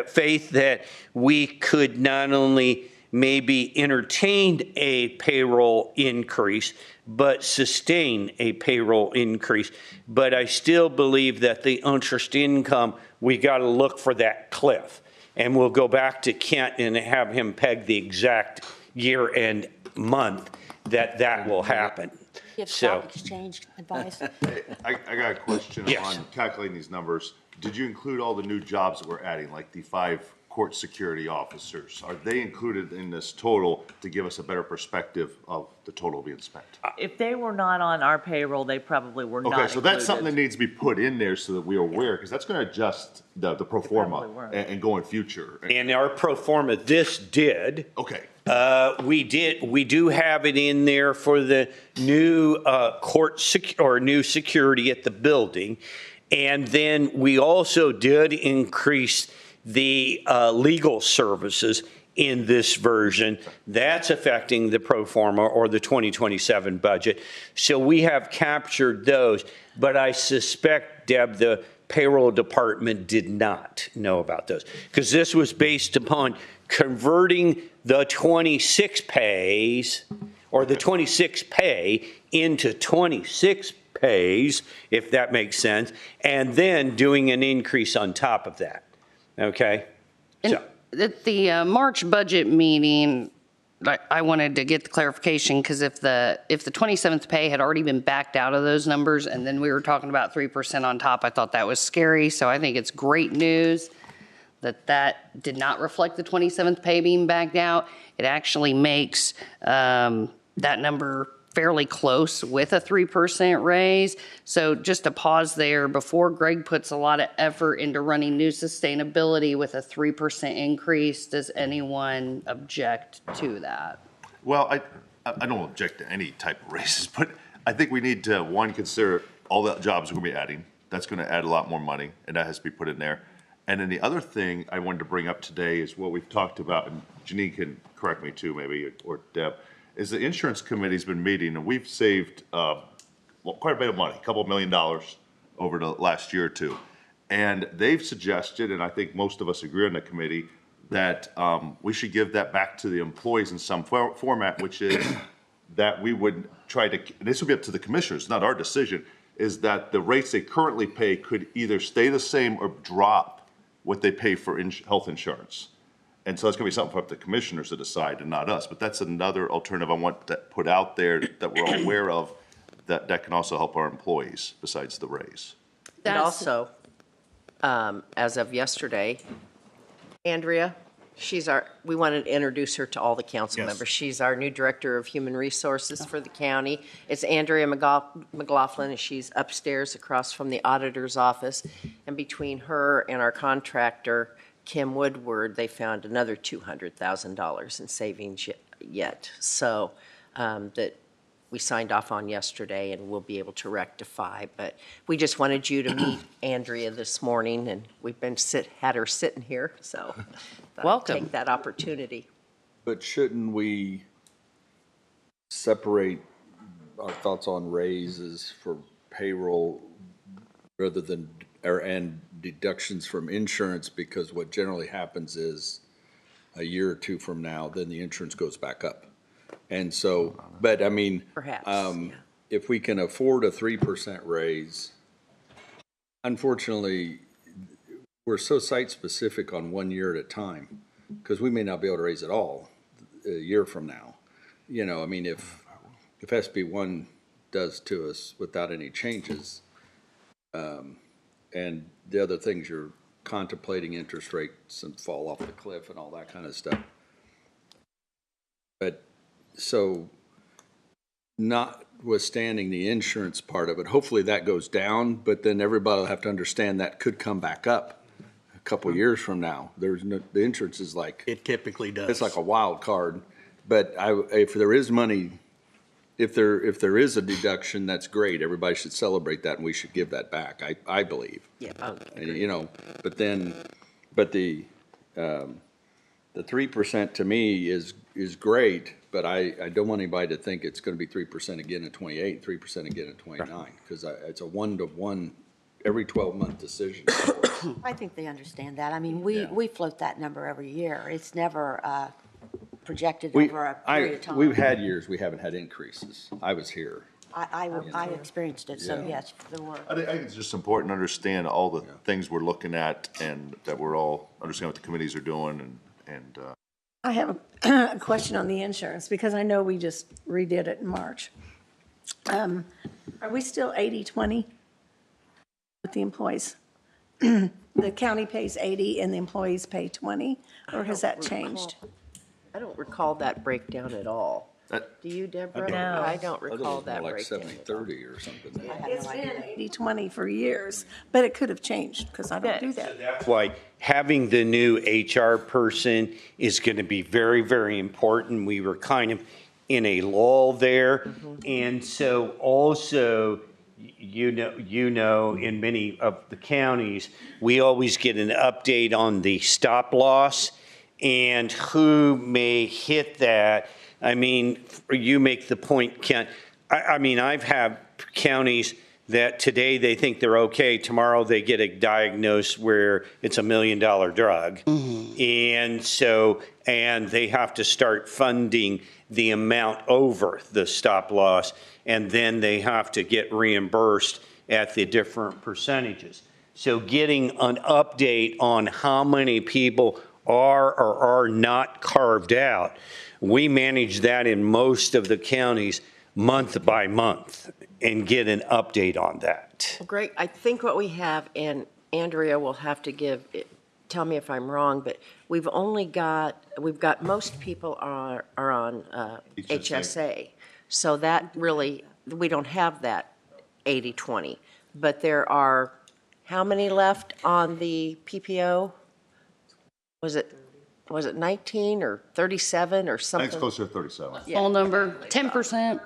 faith that we could not only maybe entertain a payroll increase, but sustain a payroll increase. But I still believe that the interest income, we got to look for that cliff. And we'll go back to Kent and have him peg the exact year and month that will happen. You have stock exchange advice? I got a question Yes. on calculating these numbers. Did you include all the new jobs that we're adding, like the 5 court security officers? Are they included in this total to give us a better perspective of the total being spent? If they were not on our payroll, they probably were not Okay, so that's something that included. needs to be put in there so that we are aware, because that's going to adjust the pro forma probably were. and go in future. And our pro forma, this did. Okay. We do have it in there for the new new security at the building. And then we also did increase the legal services in this version. That's affecting the pro forma or the 2027 budget. So we have captured those, but I suspect, Deb, the payroll department did not know about those, because this was based upon converting the 26 pays or the 26 pay into 26 pays, if that makes sense, and then doing an increase on top of that. Okay? And at the March budget meeting, I wanted to get the clarification, because if the 27th pay had already been backed out of those numbers, and then we were talking about 3% on top, I thought that was scary. So I think it's great news that did not reflect the 27th pay being backed out. It actually makes that number fairly close with a 3% raise. So just to pause there, before Greg puts a lot of effort into running new sustainability with a 3% increase, does anyone object to that? Well, I don't object to any type of raises, but I think we need to, one, consider all the jobs we're going to be adding. That's going to add a lot more money, and that has to be put in there. And then the other thing I wanted to bring up today is what we've talked about, and Janine can correct me too, maybe, or Deb, is the insurance committee's been meeting, and we've saved quite a bit of money, a couple $1 million over the last year or two. And they've suggested, and I think most of us agree on the committee, that we should give that back to the employees in some format, which is that we would try to, this would be up to the commissioners, not our decision, is that the rates they currently pay could either stay the same or drop what they pay for health insurance. And so it's going to be something for the commissioners to decide and not us. But that's another alternative I want to put out there that we're all aware of, that can also help our employees besides the raise. And also, as of yesterday, Andrea, we wanted to introduce her to all the council members. She's our new Director of Human Resources for the county. It's Andrea McLaughlin, and she's upstairs across from the auditor's office. And between her and our contractor, Kim Woodward, they found another $200,000 in savings yet. So that we signed off on yesterday, and we'll be able to rectify. But we just wanted you to meet Andrea this morning, and we've been had her sitting here, so Welcome. take that opportunity. But shouldn't we separate our thoughts on raises for payroll rather than, and deductions from insurance, because what generally happens is a year or two from now, then the insurance goes back up. And so, but I mean, Perhaps, yeah. if we can afford a 3% raise, unfortunately, we're so site-specific on 1 year at a time, because we may not be able to raise it all a year from now. You know, I mean, if SB1 does to us without any changes, and the other things you're contemplating, interest rates and fall off the cliff and all that kind of stuff. But so notwithstanding the insurance part of it, hopefully that goes down, but then everybody will have to understand that could come back up a couple years from now. There's no, the insurance is like, It typically does. it's like a wild card. But if there is money, if there is a deduction, that's great. Everybody should celebrate that, and we should give that back, I believe. Yeah. And, you know, but the 3% to me is great, but I don't want anybody to think it's gonna be 3% again in 28, 3% again in 29, because it's a 1-to-1 every 12-month decision. I think they understand that. I mean, we float that number every year. It's never projected over a period of time. We've had years we haven't had increases. I was here. I experienced it, so Yeah. yes, there were. I think it's just important to understand all the things we're looking at and that we're all understand what the committees are doing and I have a question on the insurance, because I know we just redid it in March. Are we still 80-20 with the employees? The county pays 80 and the employees pay 20, or has that changed? I don't recall that breakdown at all. That- Do you, Deborah? No. I don't I thought it recall was that more like breakdown. 70-30 or something. It's been 80-20 for years, but it could have changed, because I don't do that. That's why having the new HR person is going to be very, very important. We were kind of in a lull there. And so also, you know, in many of the counties, we always get an update on the stop loss and who may hit that. I mean, you make the point, Kent. I mean, I've had counties that today they think they're okay, tomorrow they get a diagnosis where it's $1 million drug. And so, and they have to start funding the amount over the stop loss, and then they have to get reimbursed at the different percentages. So getting an update on how many people are or are not carved out, we manage that in most of the counties month by month and get an update on that. Well, great. I think what we have, and Andrea will have to tell me if I'm wrong, but we've got most people are on HSA. So that really, we don't have that 80-20. But there are, how many left on the PPO? Was it 19 or 37 or I think something? it's closer to 37. Phone number, 10%.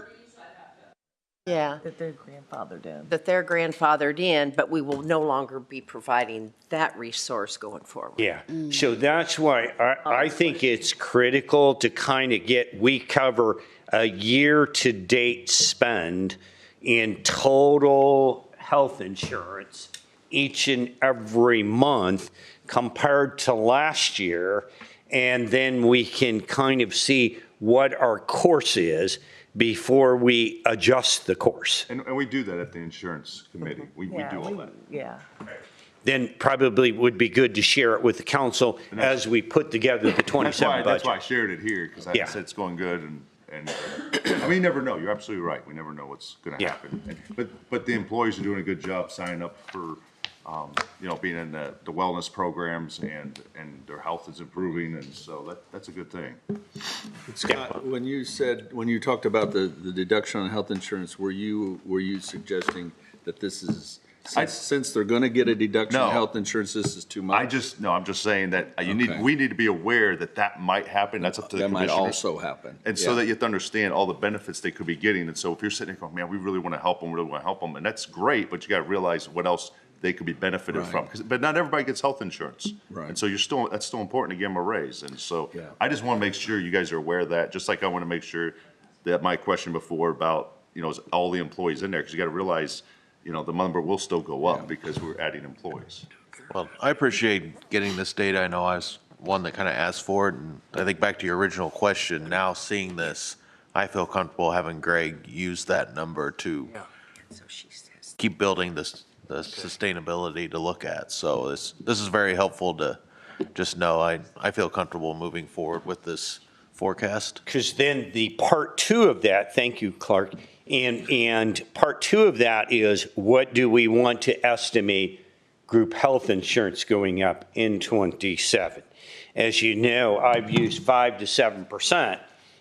Yeah, That they're grandfathered in. that they're grandfathered in, but we will no longer be providing that resource going forward. Yeah, so that's why I think it's critical to kind of we cover a year-to-date spend in total health insurance each and every month compared to last year, and then we can kind of see what our course is before we adjust the course. And we do that at the insurance committee. We do all that. Yeah. Then probably would be good to share it with the council as we put together the 27 That's why I budget. shared it here, because I Yeah. said it's going good and I mean, you never know. You're absolutely right. We never know what's going to Yeah. happen. But the employees are doing a good job signing up for, you know, being in the wellness programs and their health is improving. And so that's a good thing. Scott, when you talked about the deduction on health insurance, were you suggesting that this is, since they're gonna get a deduction on No. health insurance, this is too much? I'm just saying that Okay. we need to be aware that might happen. That's up to the That might commissioners. also happen. And so Yeah. that you have to understand all the benefits they could be getting. And so if you're sitting there going, man, we really want to help them, and that's great, but you got to realize what else they could be benefited from. But not everybody gets health insurance. Right. And so that's still important to give them a raise. And so Yeah. I just want to make sure you guys are aware of that, just like I want to make sure that my question before about is all the employees in there, because you got to realize, the number will still go up because we're adding employees. Well, I appreciate getting this data. I know I was one that kind of asked for it, and I think back to your original question, now seeing this, I feel comfortable having Greg use that number to keep building the sustainability to look at. So this is very helpful to just know. I feel comfortable moving forward with this forecast. Because then the part two of that, thank you, Clark, and part two of that is, what do we want to estimate group health insurance going up in 27? As you know, I've used 5 to 7%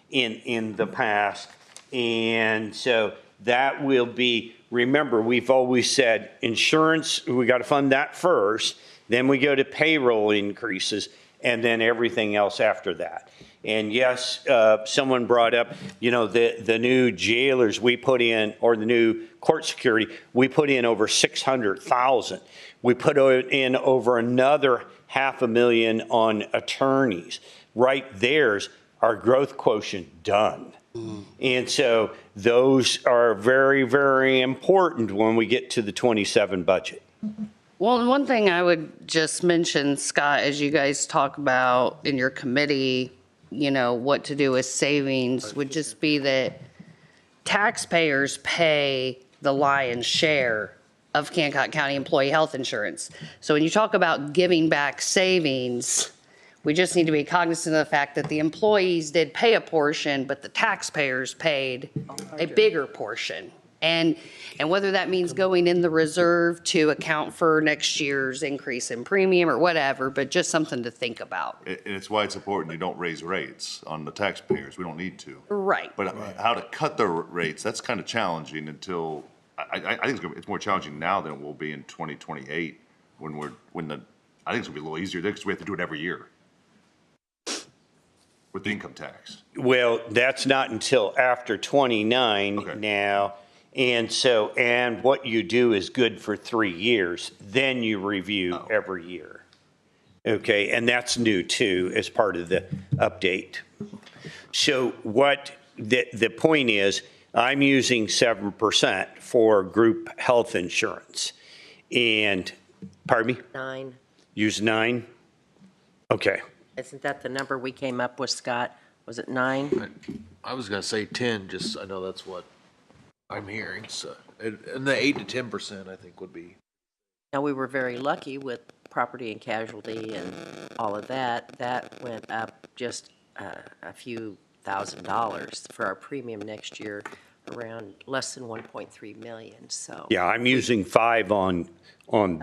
in the past, and so that will be, remember, we've always said insurance, we got to fund that first, then we go to payroll increases, and then everything else after that. And yes, someone brought up, the new jailers we put in, or the new court security, we put in over 600,000. We put in over another $500,000 on attorneys. Right there's our growth quotient done. And so those are very, very important when we get to the 27 budget. Well, and one thing I would just mention, Scott, as you guys talk about in your committee, what to do with savings, would just be that taxpayers pay the lion's share of Hancock County employee health insurance. So when you talk about giving back savings, we just need to be cognizant of the fact that the employees did pay a portion, but the taxpayers paid a bigger portion. And whether that means going in the reserve to account for next year's increase in premium or whatever, but just something to think about. And it's why it's important you don't raise rates on the taxpayers. We don't need to. Right. But how to cut the rates, that's kind of challenging until, I think it's more challenging now than it will be in 2028 I think it's going to be a little easier there because we have to do it every year with the income tax. Well, that's not until after 29 now. And what you do is good for 3 years, then you review every year. Okay, and that's new too, as part of the update. So what the point is, I'm using 7% for group health insurance. And, pardon me? 9. Use 9? Okay. Isn't that the number we came up with, Scott? Was it 9? I was going to say 10, just I know that's what I'm hearing. So, and the 8 to 10%, I think, would be. Now, we were very lucky with property and casualty and all of that. That went up just a few $1,000 for our premium next year, around less than 1.3 million. So yeah, I'm using 5 on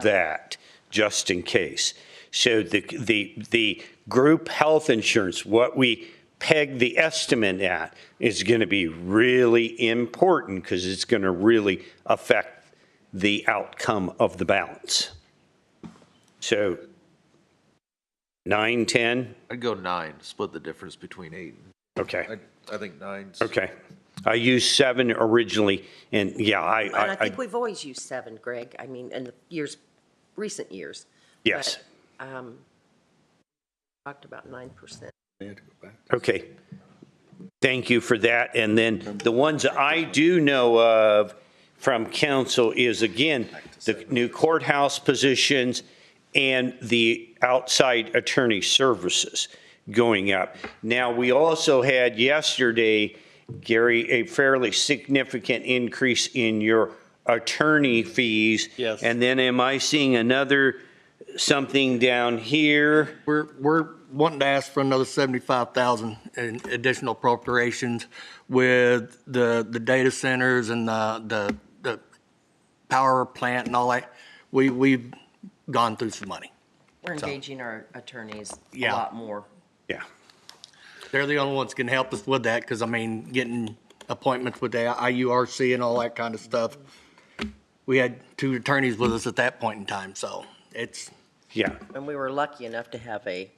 that, just in case. So the group health insurance, what we peg the estimate at, is going to be really important because it's going to really affect the outcome of the balance. So 9, 10? I'd go 9, split the difference between 8. Okay. I think 9's. Okay. I used 7 originally, and yeah, and I think we've always used 7, Greg. I mean, in the recent years. Yes. But, talked about 9%. Okay. Thank you for that. And then the ones I do know of from council is, again, the new courthouse positions and the outside attorney services going up. Now, we also had yesterday, Gary, a fairly significant increase in your attorney fees. Yes. And then am I seeing another something down here? We're wanting to ask for another 75,000 in additional appropriations with the data centers and the power plant and all that. We've gone through some money. We're engaging our attorneys a Yeah. lot more. Yeah. They're the only ones that can help us with that because, I mean, getting appointments with the IURC and all that kind of stuff. We had 2 attorneys with us at that point in time, so it's. Yeah. And we were lucky enough to have a,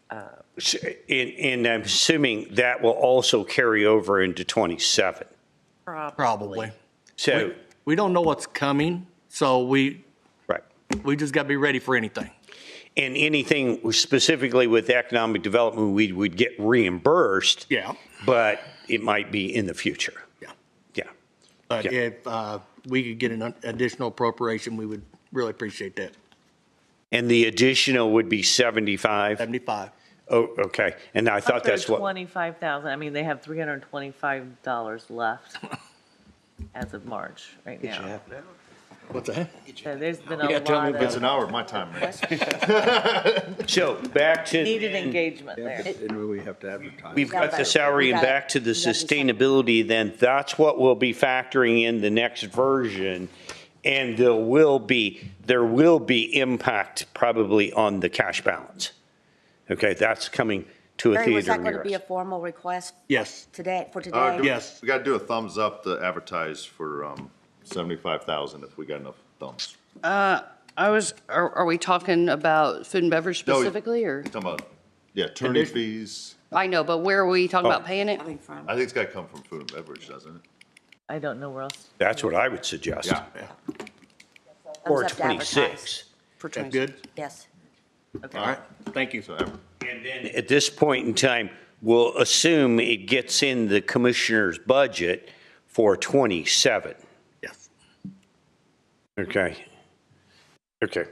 And I'm assuming that will also carry over into 27. Probably. So, We don't know what's coming, so we right. just got to be ready for anything. And anything specifically with economic development, we would get reimbursed. Yeah. But it might be in the future. Yeah. Yeah. But Yeah. if we could get an additional appropriation, we would really appreciate that. And the additional would be 75? 75. Oh, okay. And I thought that's what, 25,000, I mean, they have $325 left as of March right now. What's that? So there's been a You gotta tell me lot It's of an hour of my time, man. so back to. needed engagement there. And we have to advertise. We've got the salary and back to the You gotta be sustainability, then that's what we'll be factoring in the next version. And there will be impact probably on the cash balance. Okay, that's coming to a Barry, was theater that going near to be a us. formal request Yes. today, for today? Yes. We gotta do a thumbs up to advertise for 75,000 if we got enough thumbs. Are we talking about food and beverage No, specifically, or? Talking about, yeah, attorney fees. I know, but where are we talking about paying it? Coming from? I think it's gotta come from food and beverage, doesn't it? I don't know where else. That's what I would suggest. Or Thumbs up to advertise 26. For That's 26. good? Yes. All right. Thank you. And then at this point in time, we'll assume it gets in the commissioner's budget for 27. Yes. Okay. Okay.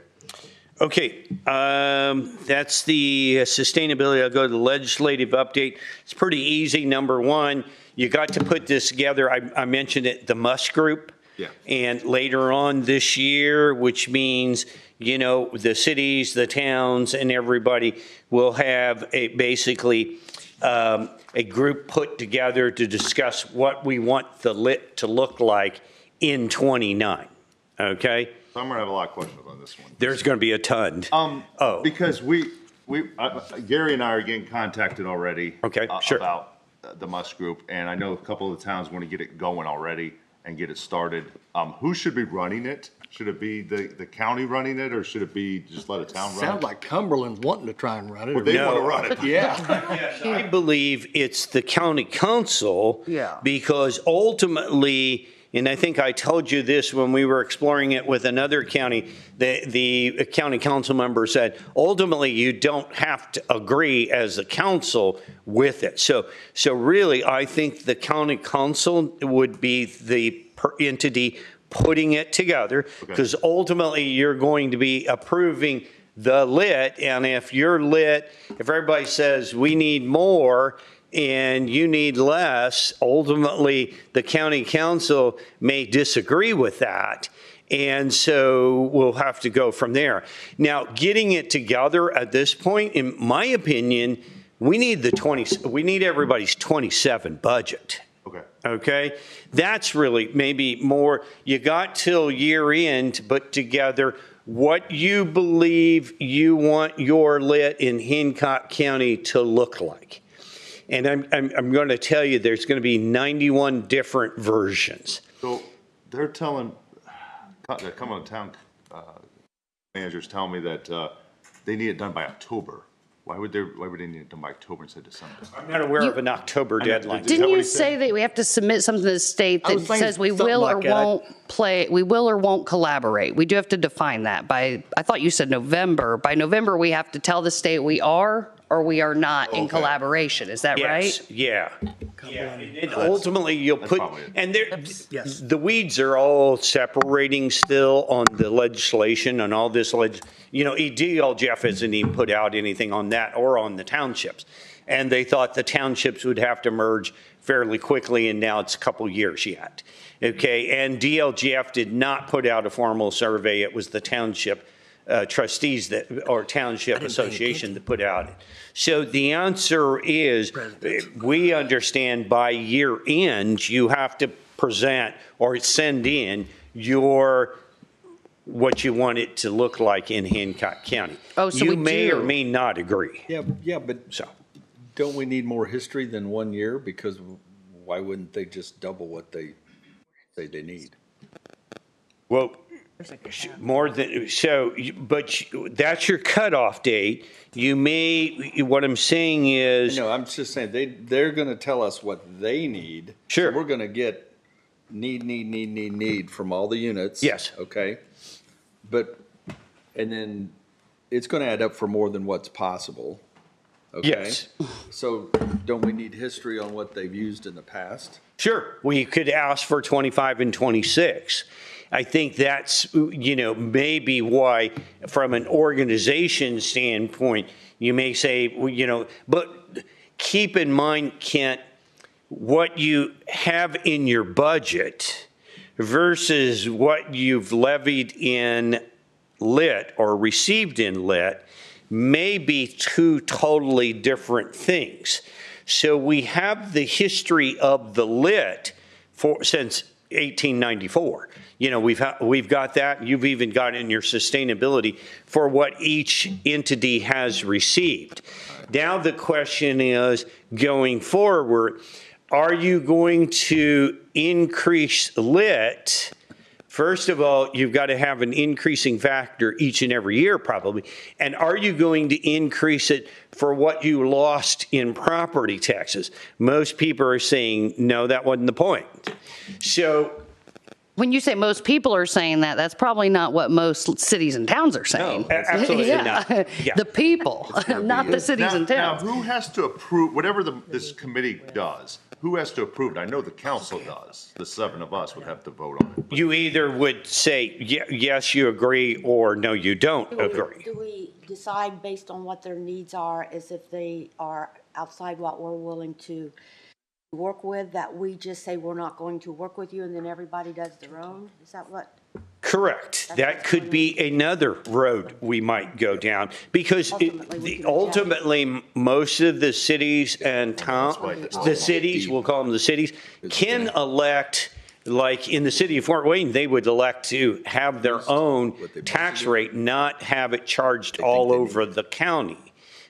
Okay, that's the sustainability. I'll go to the legislative update. It's pretty easy. Number one, you got to put this together. I mentioned it, the Musk Group. Yeah. And later on this year, which means, you know, the cities, the towns, and everybody will have basically a group put together to discuss what we want the lit to look like in 29. Okay? So I'm gonna have a lot of questions on this one. There's going to be a ton. Because Gary and I are getting contacted already. Okay, sure. About the Musk Group, and I know a couple of the towns want to get it going already and get it started. Who should be running it? Should it be the county running it, or should it be just let a town run it? Sounds like Cumberland's wanting to try and run it. Well, they want to No. run it. Yeah. I believe it's the county council. Yeah. Because ultimately, and I think I told you this when we were exploring it with another county, the county council member said, ultimately, you don't have to agree as a council with it. So really, I think the county council would be the entity putting it together, because ultimately, you're going to be approving the lit, and if you're lit, if everybody says we need more and you need less, ultimately the county council may disagree with that. And so we'll have to go from there. Now, getting it together at this point, in my opinion, we need everybody's 27 budget. Okay. Okay? That's really maybe more, you got till year end to put together what you believe you want your lit in Hancock County to look like. And I'm going to tell you, there's going to be 91 different versions. So they're telling, the Cumberland town managers tell me that they need it done by October. Why would they need it done by October instead of December? I'm not aware of an October deadline. Didn't what you he say that we have to submit something to the state I that was thinking says we something will or like that. we will or won't collaborate? We do have to define that by, I thought you said November. By November, we have to tell the state we are or we are not in Okay. collaboration. Is that right? Yes, yeah. And ultimately, you'll put, probably it. and there, Yes. the weeds are all separating still on the legislation and all this, DLGF hasn't even put out anything on that or on the townships. And they thought the townships would have to merge fairly quickly, and now it's a couple years yet. Okay, and DLGF did not put out a formal survey. It was the township trustees or township association that put out. So the answer is, we understand by year end, you have to present or send in what you want it to look like in Hancock County. Oh, so you we may or do. may not agree. Yeah, but don't we need more history than 1 year? Because why wouldn't they just double what they say they need? Well, more than, that's your cutoff date. What I'm saying is. No, I'm just saying, they're gonna tell us what they need. Sure. So we're gonna get need from all the units. Yes. Okay? And then it's gonna add up for more than what's possible. Okay? Yes. So don't we need history on what they've used in the past? Sure, we could ask for 25 and 26. I think that's, maybe why, from an organization standpoint, you may say, but keep in mind, Kent, what you have in your budget versus what you've levied in lit or received in lit may be two totally different things. So we have the history of the lit since 1894. We've got that. You've even got in your sustainability for what each entity has received. Now the question is, going forward, are you going to increase lit? First of all, you've got to have an increasing factor each and every year, probably. And are you going to increase it for what you lost in property taxes? Most people are saying, no, that wasn't the point. So When you say most people are saying that, that's probably not what most cities and towns are saying. No, absolutely not. Yeah. The people, not the cities and Now, towns. who has to approve, whatever this committee does, who has to approve it? I know the council does. The 7 of us would have to vote on it. you either would say, yes, you agree, or no, you don't agree. Do we decide based on what their needs are, as if they are outside what we're willing to work with, that we just say we're not going to work with you and then everybody does their own? Is that what? Correct. That could be another road we might go down, because ultimately, most of the cities and towns, the cities, we'll call them the cities, can elect, like in the city of Fort Wayne, they would elect to have their own tax rate, not have it charged all over the county.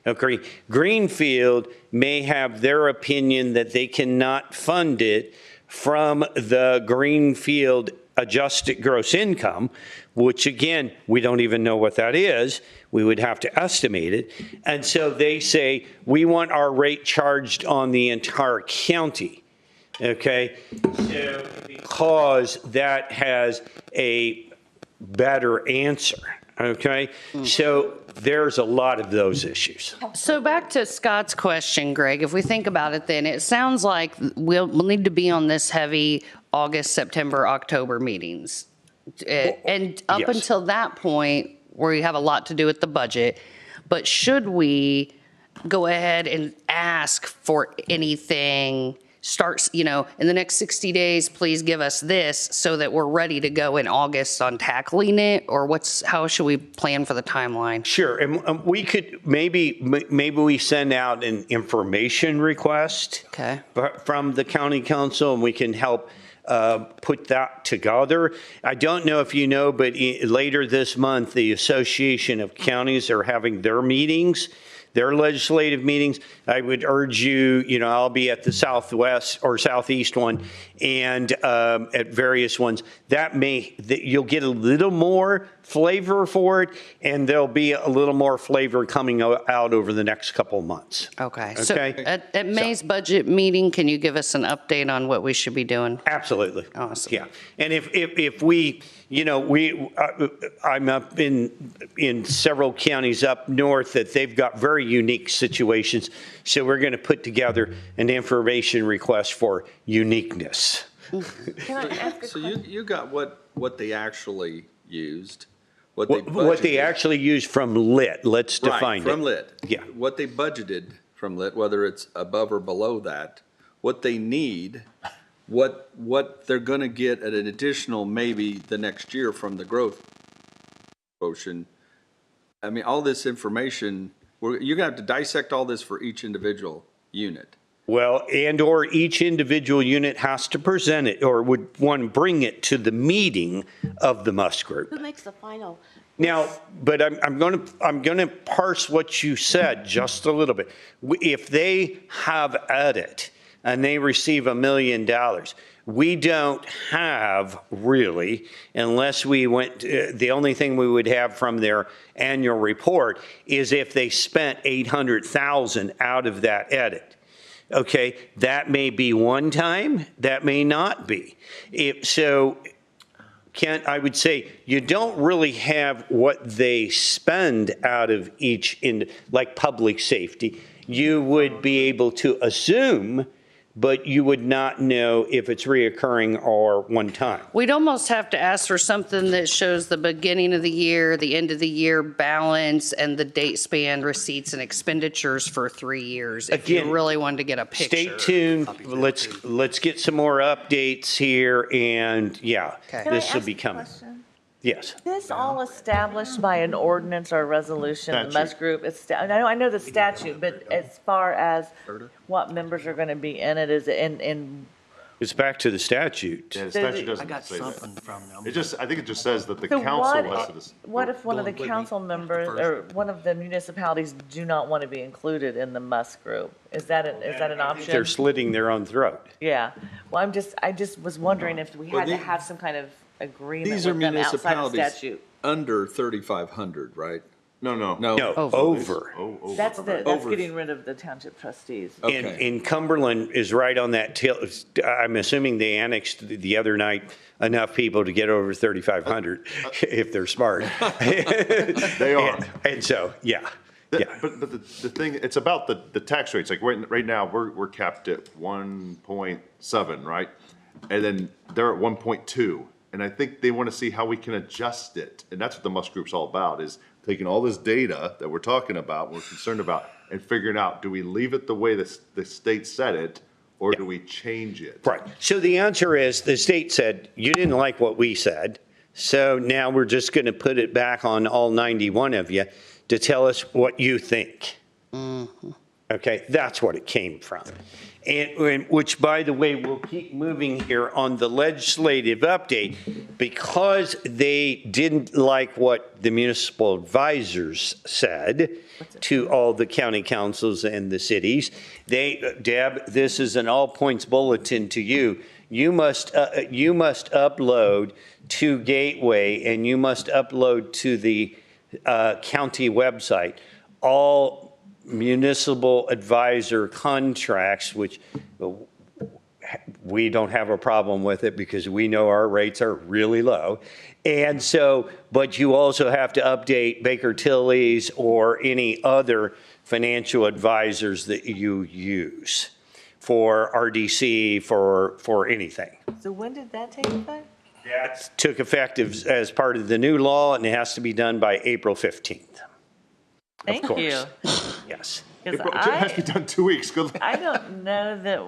Okay, Greenfield may have their opinion that they cannot fund it from the Greenfield adjusted gross income, which again, we don't even know what that is. We would have to estimate it. And so they say, we want our rate charged on the entire county. Okay, so because that has a better answer. Okay, so there's a lot of those issues. So back to Scott's question, Greg, if we think about it then, it sounds like we'll need to be on this heavy August, September, October meetings. And up Yes. until that point, where you have a lot to do with the budget, but should we go ahead and ask for anything, starts, in the next 60 days, please give us this so that we're ready to go in August on tackling it? Or how should we plan for the timeline? Sure, and we could, maybe we send out an information request Okay. from the county council, and we can help put that together. I don't know if you know, but later this month, the Association of Counties are having their meetings, their legislative meetings. I would urge you, I'll be at the Southwest or Southeast one and at various ones. You'll get a little more flavor for it, and there'll be a little more flavor coming out over the next couple of months. Okay. So Okay. at May's budget meeting, can you give us an update on what we should be doing? Absolutely. Awesome. Yeah. And if we, I'm up in several counties up north that they've got very unique situations. So we're going to put together an information request for uniqueness. So you got what they actually used, what What they actually use from lit. Let's define it. From lit. Yeah. What they budgeted from lit, whether it's above or below that, what they need, what they're going to get at an additional maybe the next year from the growth quotient. I mean, all this information, you're going to have to dissect all this for each individual unit. Well, or each individual unit has to present it or would want to bring it to the meeting of the MUST group. Who makes the final? Now, but I'm going to parse what you said just a little bit. If they have Audit and they receive $1 million, we don't have really, unless we went, the only thing we would have from their annual report is if they spent $800,000 out of that Audit. Okay, that may be one time, that may not be. So, Kent, I would say you don't really have what they spend out of each, like public safety. you would be able to assume, but you would not know if it's reoccurring or one time. We'd almost have to ask for something that shows the beginning of the year, the end of the year balance, and the date span, receipts and expenditures for 3 years. If you Again, really wanted to get a picture. Stay tuned. Let's get some more updates here, and yeah, Okay. Can I this will ask be a coming. question? Yes. This all established by an ordinance or a resolution, the Statute. MUS group, I know the statute, but as far as what members are gonna be in it, is it in, It's back to the statute. Yeah, the So statute the- doesn't say that. It just, I think it just says that the so council has to. what if one of the council members, or one of the municipalities do not want to be included in the MUS group? Is that an option? They're slitting their own throat. Yeah, well, I just was wondering if we had to they- have some kind of agreement These are with them outside of municipalities statute. under 3,500, right? No, no. No. No, over. That's Over. getting rid of the township trustees. And Cumberland is right on that tail. I'm assuming they annexed the other night enough people to get over 3,500 if they're smart. They are. And so, yeah. The- Yeah. But the thing, it's about the tax rates. Like right now, we're capped at 1.7, right? And then they're at 1.2. And I think they want to see how we can adjust it. And that's what the MUS group's all about, is taking all this data that we're talking about, we're concerned about, and figuring out, do we leave it the way the state said it, or do we change it? Right. So the answer is the state said, you didn't like what we said. So now we're just going to put it back on all 91 of you to tell us what you think. Okay, that's what it came from. And which, by the way, we'll keep moving here on the legislative update, because they didn't like what the municipal advisors said to all the county councils and the cities. Deb, this is an all points bulletin to you. You must upload to Gateway, and you must upload to the county website all municipal advisor contracts, which we don't have a problem with it because we know our rates are really low. And so, but you also have to update Baker Tilly's or any other financial advisors that you use for RDC, for anything. So when did that take effect? That took effect as part of the new law, and it has to be done by April 15th. Thank course. you. Yes. 'Cause It has to be done 2 weeks. Good luck. I don't know that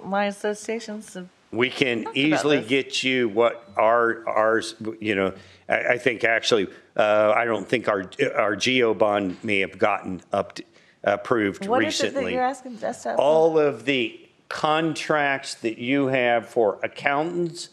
my associations have. We can Talked about easily this. get you what ours, you know, I think actually, I don't think our GEO bond may have gotten approved What is it that recently. you're asking us to? All of the contracts that you have for accountants,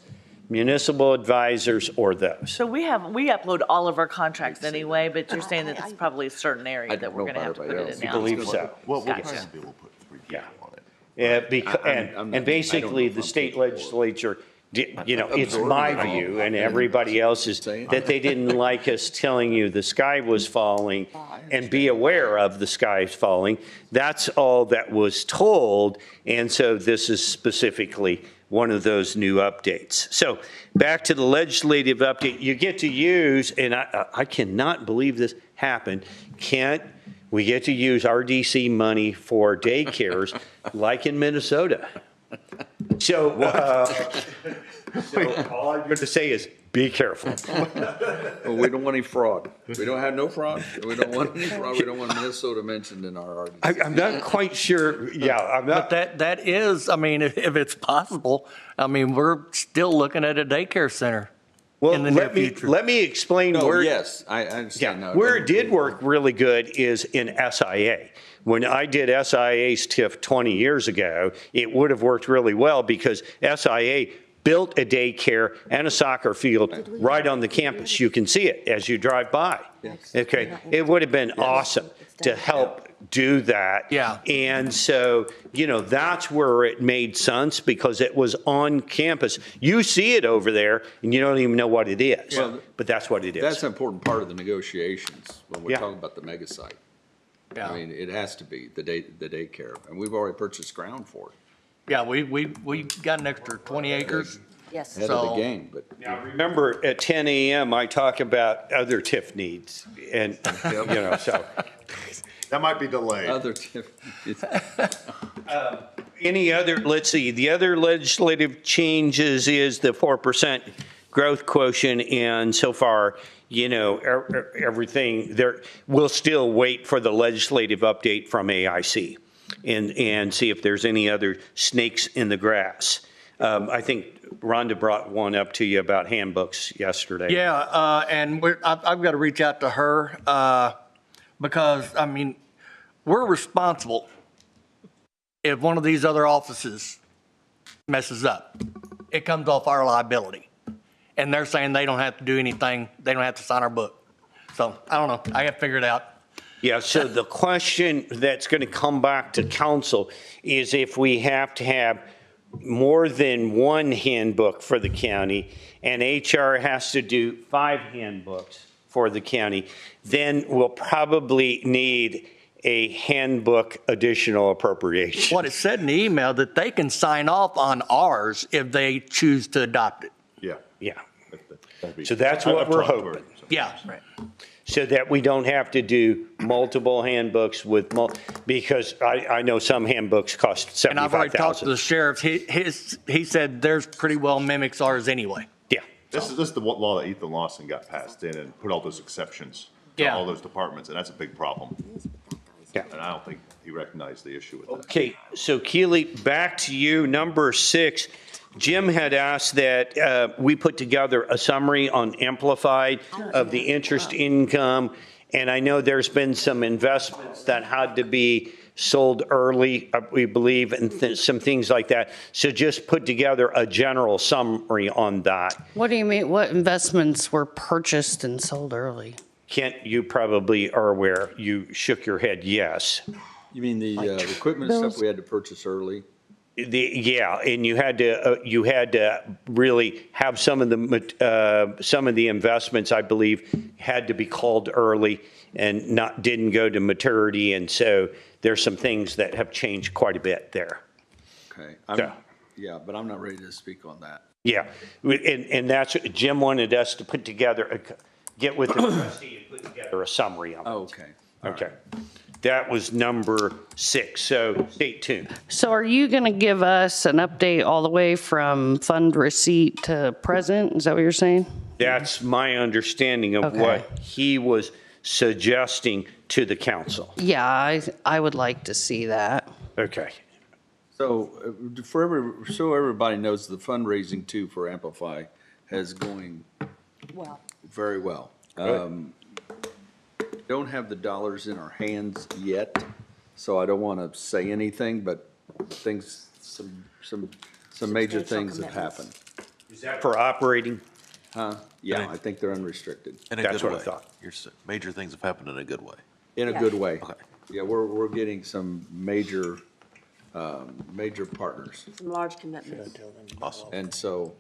municipal advisors, or those. So we upload all of our contracts anyway, but you're saying that it's probably a certain area that we're know gonna have to about put it everybody in I now. believe so. Well, we'll Gotcha. probably we'll put 3 Yeah. people on it. Yeah, I'm not- and basically, the state legislature, you know, it's my view and everybody else's, that they didn't like us telling you the sky was falling and be aware of the sky falling. That's all that was told, and so this is specifically one of those new updates. So back to the legislative update, you get to use, and I cannot believe this happened, Kent, we get to use RDC money for daycares like in Minnesota. So, all I'm going to say is be careful. Well, we don't want any fraud. We don't have no fraud. We don't want any fraud. We don't want Minnesota mentioned in our RDC. I'm not quite sure, yeah, I'm But not, that is, I mean, if it's possible, I mean, we're still looking at a daycare center well, in the near let me, future. let me explain No, where. yes, I understand Yeah, now. where it did work really good is in SIA. When I did SIA's TIF 20 years ago, it would have worked really well because SIA built a daycare and a soccer field right on the campus. You can see it as you drive by. Okay, it would have been awesome to help do that. Yeah. And so, you know, that's where it made sense because it was on campus. You see it over there and you don't even know what it is, Well, but that's what it is. That's an important part of the negotiations when we're Yeah. talking about the mega site. Yeah. I mean, it has to be the daycare, and we've already purchased ground for it. Yeah, we got an extra 20 acres. Yes. Head of the So- game, but Now, remember, at 10 a.m., I talk about other TIF needs, and, you know, so, That might be delayed. Other, Any other, let's see, the other legislative changes is the 4% growth quotient, and so far, you know, everything there, we'll still wait for the legislative update from AIC and see if there's any other snakes in the grass. I think Rhonda brought one up to you about handbooks yesterday. Yeah, and I've got to reach out to her because, I mean, we're responsible if one of these other offices messes up. It comes off our liability. And they're saying they don't have to do anything. They don't have to sign our book. So I don't know. I have to figure it out. Yeah, so the question that's going to come back to council is if we have to have more than one handbook for the county and HR has to do 5 handbooks for the county, then we'll probably need a handbook additional appropriation. What it said in the email, that they can sign off on ours if they choose to adopt it. Yeah. Yeah, That'd be- so that's what I've we're talked to her, hoping. so. Yeah. Right. So that we don't have to do multiple handbooks with, because I know some handbooks cost And I've already talked to the $75,000. sheriff. He said theirs pretty well mimics ours anyway. Yeah. This is the law that Ethan Lawson got passed in and put all those exceptions to Yeah. all those departments, and that's a big problem. Yeah. And I don't think he recognized the issue with that. Okay, so Keely, back to you, number 6. Jim had asked that we put together a summary on Amplify of the interest income, and I know there's been some investments that had to be sold early, we believe, and some things like that. So just put together a general summary on that. What do you mean, what investments were purchased and sold early? Kent, you probably are aware, you shook your head, yes. you mean the equipment stuff we had to purchase early? Yeah, and you had to really have some of the investments, I believe, had to be called early and didn't go to maturity, and so there's some things that have changed quite a bit there. Okay. Yeah. Yeah, but I'm not ready to speak on that. Yeah, and that's what Jim wanted us to put together, get with the trustee and put together a summary of it. Oh, okay. All right. Okay. That was number 6, so stay tuned. So are you going to give us an update all the way from fund receipt to present? Is that what you're saying? That's my understanding of Okay. what he was suggesting to the council. Yeah, I would like to see that. Okay. So so everybody knows, the fundraising too for Amplify is going Well, very well. Don't have the dollars in our hands yet, so I don't want to say anything, but some major things have happened. Is that for operating? Yeah, I think they're unrexpected, In a That's good what I way. thought. Major things have happened in a good way. in a Yeah. good way. Okay. Yeah, we're getting some major partners. some large commitments. Awesome. And so,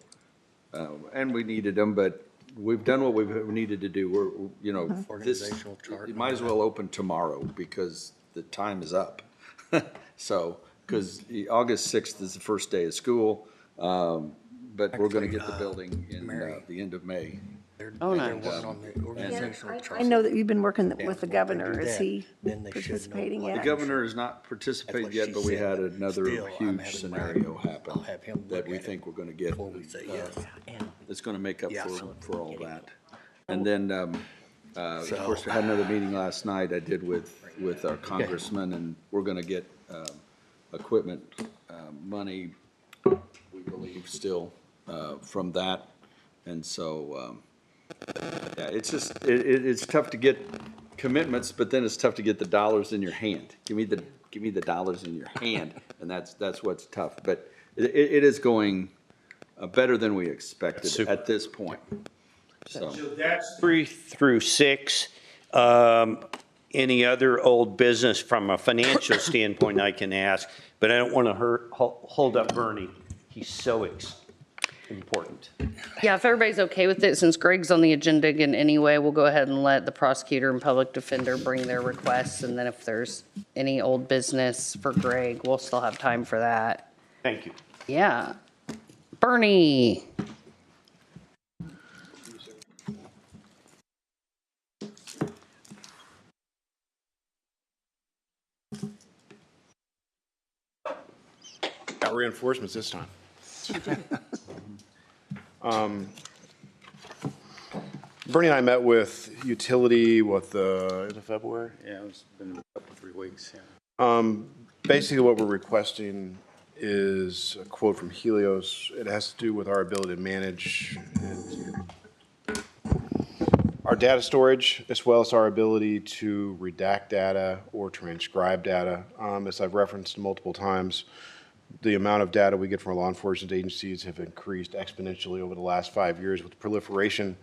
and we needed them, but we've done what we've needed to do. We're, you know, this, you might as well open tomorrow because the time is up. So, because August 6th is the first day of school, but we're going to get the building in the end of May. Oh, nice. I know that you've been working with the governor. Is he participating The yet? governor has not participated yet, but we had another huge scenario happen that we think we're going to get. It's going to make up for all that. And then, of course, we had another meeting last night I did with our congressman, and we're going to get equipment money, we believe, still from that. And so, yeah, it's just, it's tough to get commitments, but then it's tough to get the dollars in your hand. Give me the dollars in your hand, and that's what's tough. But it is going better than we expected Super. at this point. So, That's 3 through 6. Any other old business from a financial standpoint I can ask, but I don't want to hold up Bernie. He's so important. Yeah, if everybody's okay with it, since Greg's on the agenda again anyway, we'll go ahead and let the prosecutor and public defender bring their requests. And then if there's any old business for Greg, we'll still have time for that. Thank you. Yeah. Bernie. Got reinforcements this time. Bernie and I met with utility, in February? Yeah, it's been a couple, 3 weeks, yeah. Basically, what we're requesting is a quote from Helios. It has to do with our ability to manage our data storage, as well as our ability to redact data or transcribe data. As I've referenced multiple times, the amount of data we get from our law enforcement agencies have increased exponentially over the last 5 years with the proliferation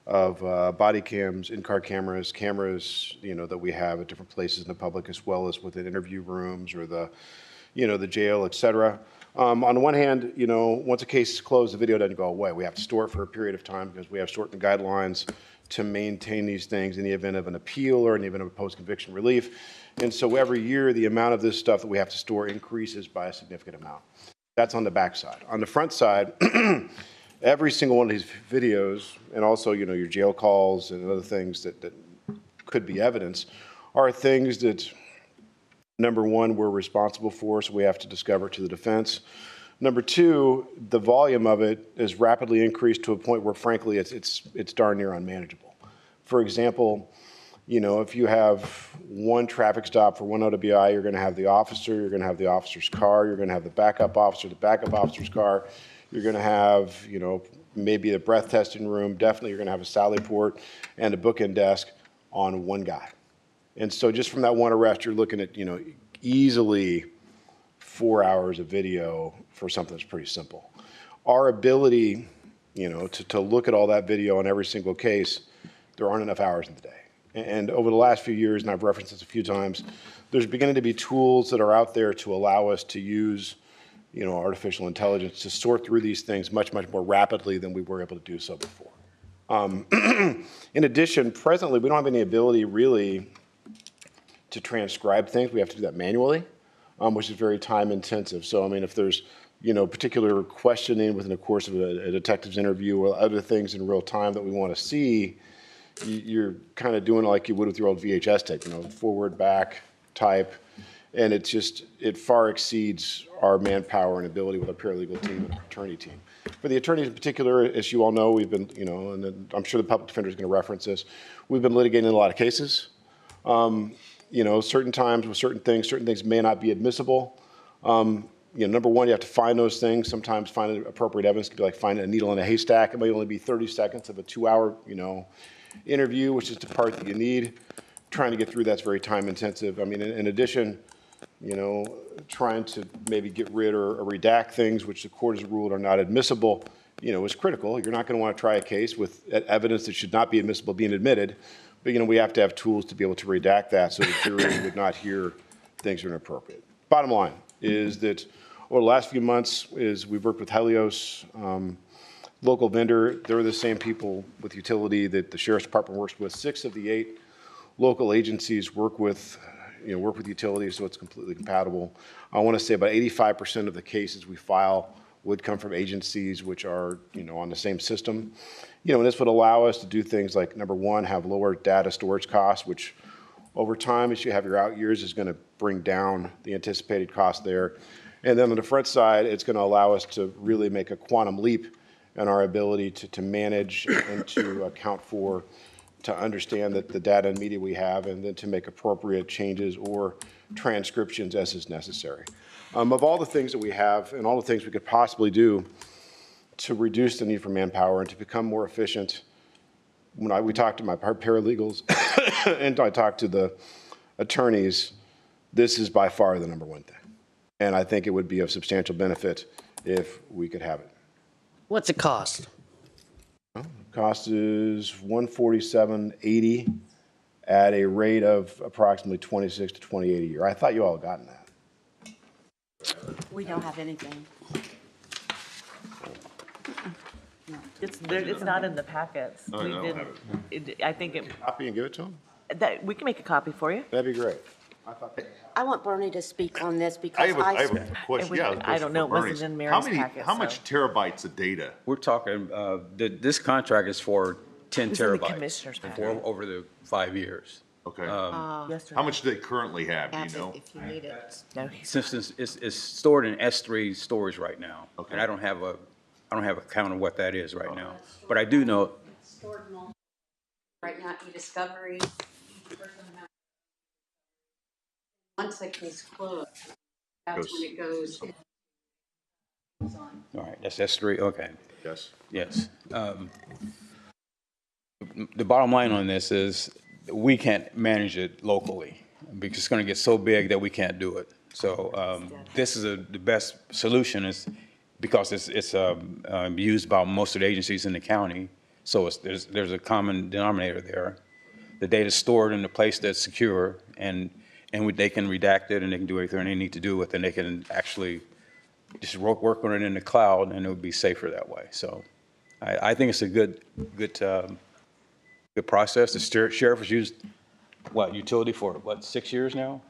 of body cams, in-car cameras, that we have at different places in the public, as well as within interview rooms or the jail, et cetera. On the one hand, once a case is closed, the video doesn't go away. We have to store it for a period of time because we have certain guidelines to maintain these things in the event of an appeal or in the event of a post-conviction relief. And so every year, the amount of this stuff that we have to store increases by a significant amount. That's on the back side. On the front side, every single one of these videos, and also, your jail calls and other things that could be evidence, are things that, number one, we're responsible for, so we have to discover it to the defense. Number two, the volume of it is rapidly increased to a point where, frankly, it's darn near unmanageable. For example, if you have one traffic stop for one OWI, you're going to have the officer, you're going to have the officer's car, you're going to have the backup officer's car, you're going to have, maybe a breath testing room, definitely you're going to have a sally port and a bookend desk on one guy. And so just from that one arrest, you're looking at, easily 4 hours of video for something that's pretty simple. Our ability, to look at all that video on every single case, there aren't enough hours in the day. And over the last few years, and I've referenced this a few times, there's beginning to be tools that are out there to allow us to use, artificial intelligence to sort through these things much, much more rapidly than we were able to do so before. In addition, presently, we don't have any ability really to transcribe things. We have to do that manually, which is very time intensive. So, if there's, particular questioning within the course of a detective's interview or other things in real time that we want to see, you're kind of doing like you would with your old VHS tape, forward, back, type, and it far exceeds our manpower and ability with a paralegal team and a attorney team. For the attorneys in particular, as you all know, we've been, and I'm sure the public defender is going to reference this, we've been litigating a lot of cases. Certain times with certain things may not be admissible. Number one, you have to find those things. Sometimes finding appropriate evidence could be like finding a needle in a haystack. It might only be 30 seconds of a 2-hour, interview, which is the part that you need. Trying to get through that's very time intensive. In addition, trying to maybe get rid or redact things which the court has ruled are not admissible, is critical. You're not going to want to try a case with evidence that should not be admissible being admitted, but we have to have tools to be able to redact that so the jury would not hear things that are inappropriate. Bottom line is that over the last few months we've worked with Helios, local vendor. They're the same people with utility that the Sheriff's Department works with. 6 of the 8 local agencies work with utility, so it's completely compatible. I want to say about 85% of the cases we file would come from agencies which are, on the same system. And this would allow us to do things like, number one, have lower data storage costs, which over time, as you have your out years, is going to bring down the anticipated cost there. And then on the front side, it's going to allow us to really make a quantum leap in our ability to manage and to account for, to understand that the data and media we have, and then to make appropriate changes or transcriptions as is necessary. Of all the things that we have and all the things we could possibly do to reduce the need for manpower and to become more efficient, when we talked to my paralegals and I talked to the attorneys, this is by far the number one thing. And I think it would be of substantial benefit if we could have it. What's it cost? Cost is $147.80 at a rate of approximately $26 to $28 a year. I thought you all had gotten that. We don't have anything. It's not in the packets. Oh, We I don't didn't- have I think Copy and give it to them? we can make a copy for you. That'd be great. I want Bernie to speak on this I because have a question, we- yeah. I don't know, it wasn't in Mary's packet, How so- much terabytes of data? We're talking, this contract is for 10 It was in the terabytes commissioner's packet. over the 5 years. Okay. Yesterday. How much do they currently have, do you know? If you need it. No, Since it's stored in S3 storage right now. Okay. And I don't have a count of what that is right now. But I do know, Right now, e-discovery. Once it gets closed, that's when it goes. all right, that's S3, okay. Yes. Yes. The bottom line on this is we can't manage it locally because it's going to get so big that we can't do it. So this is the best solution is because it's used by most of the agencies in the county. So there's a common denominator there. The data's stored in a place that's secure and they can redact it and they can do anything they need to do with it. And they can actually just work on it in the cloud and it would be safer that way. So I think it's a good process. The sheriff has used, utility for, 6 years now?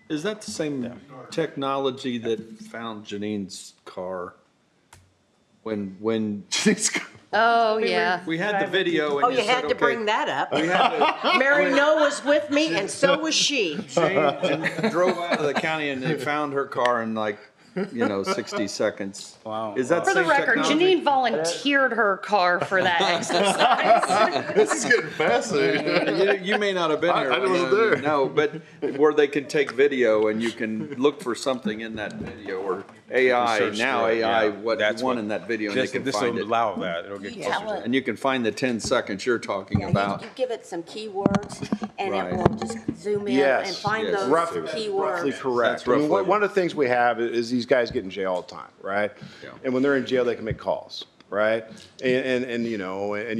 Is that the same technology that found Janine's car? When Oh, yeah. we had the video and Oh, you said, had to bring okay, that up. we had to, Mary No was with me and so was she. Jane drove out of the county and they found her car in 60 seconds. Wow. Is that For the same record, technology? Janine volunteered her car for that exercise. This is getting fascinating. You may not have been here. I wasn't there. No, but where they can take video and you can look for something in that video or AI, search now through it, AI, yeah. what That's you want what- in that video and they can This find will it. allow that. It'll get closer to it. And you can find the 10 seconds you're talking Yeah, about. you give it some keywords and Right. it will just zoom in Yes, and find yes. those Roughly keywords. correct. That's roughly One of the things we have is these guys get in jail all the time, right? Yeah. And when they're in jail, they can make calls, right? And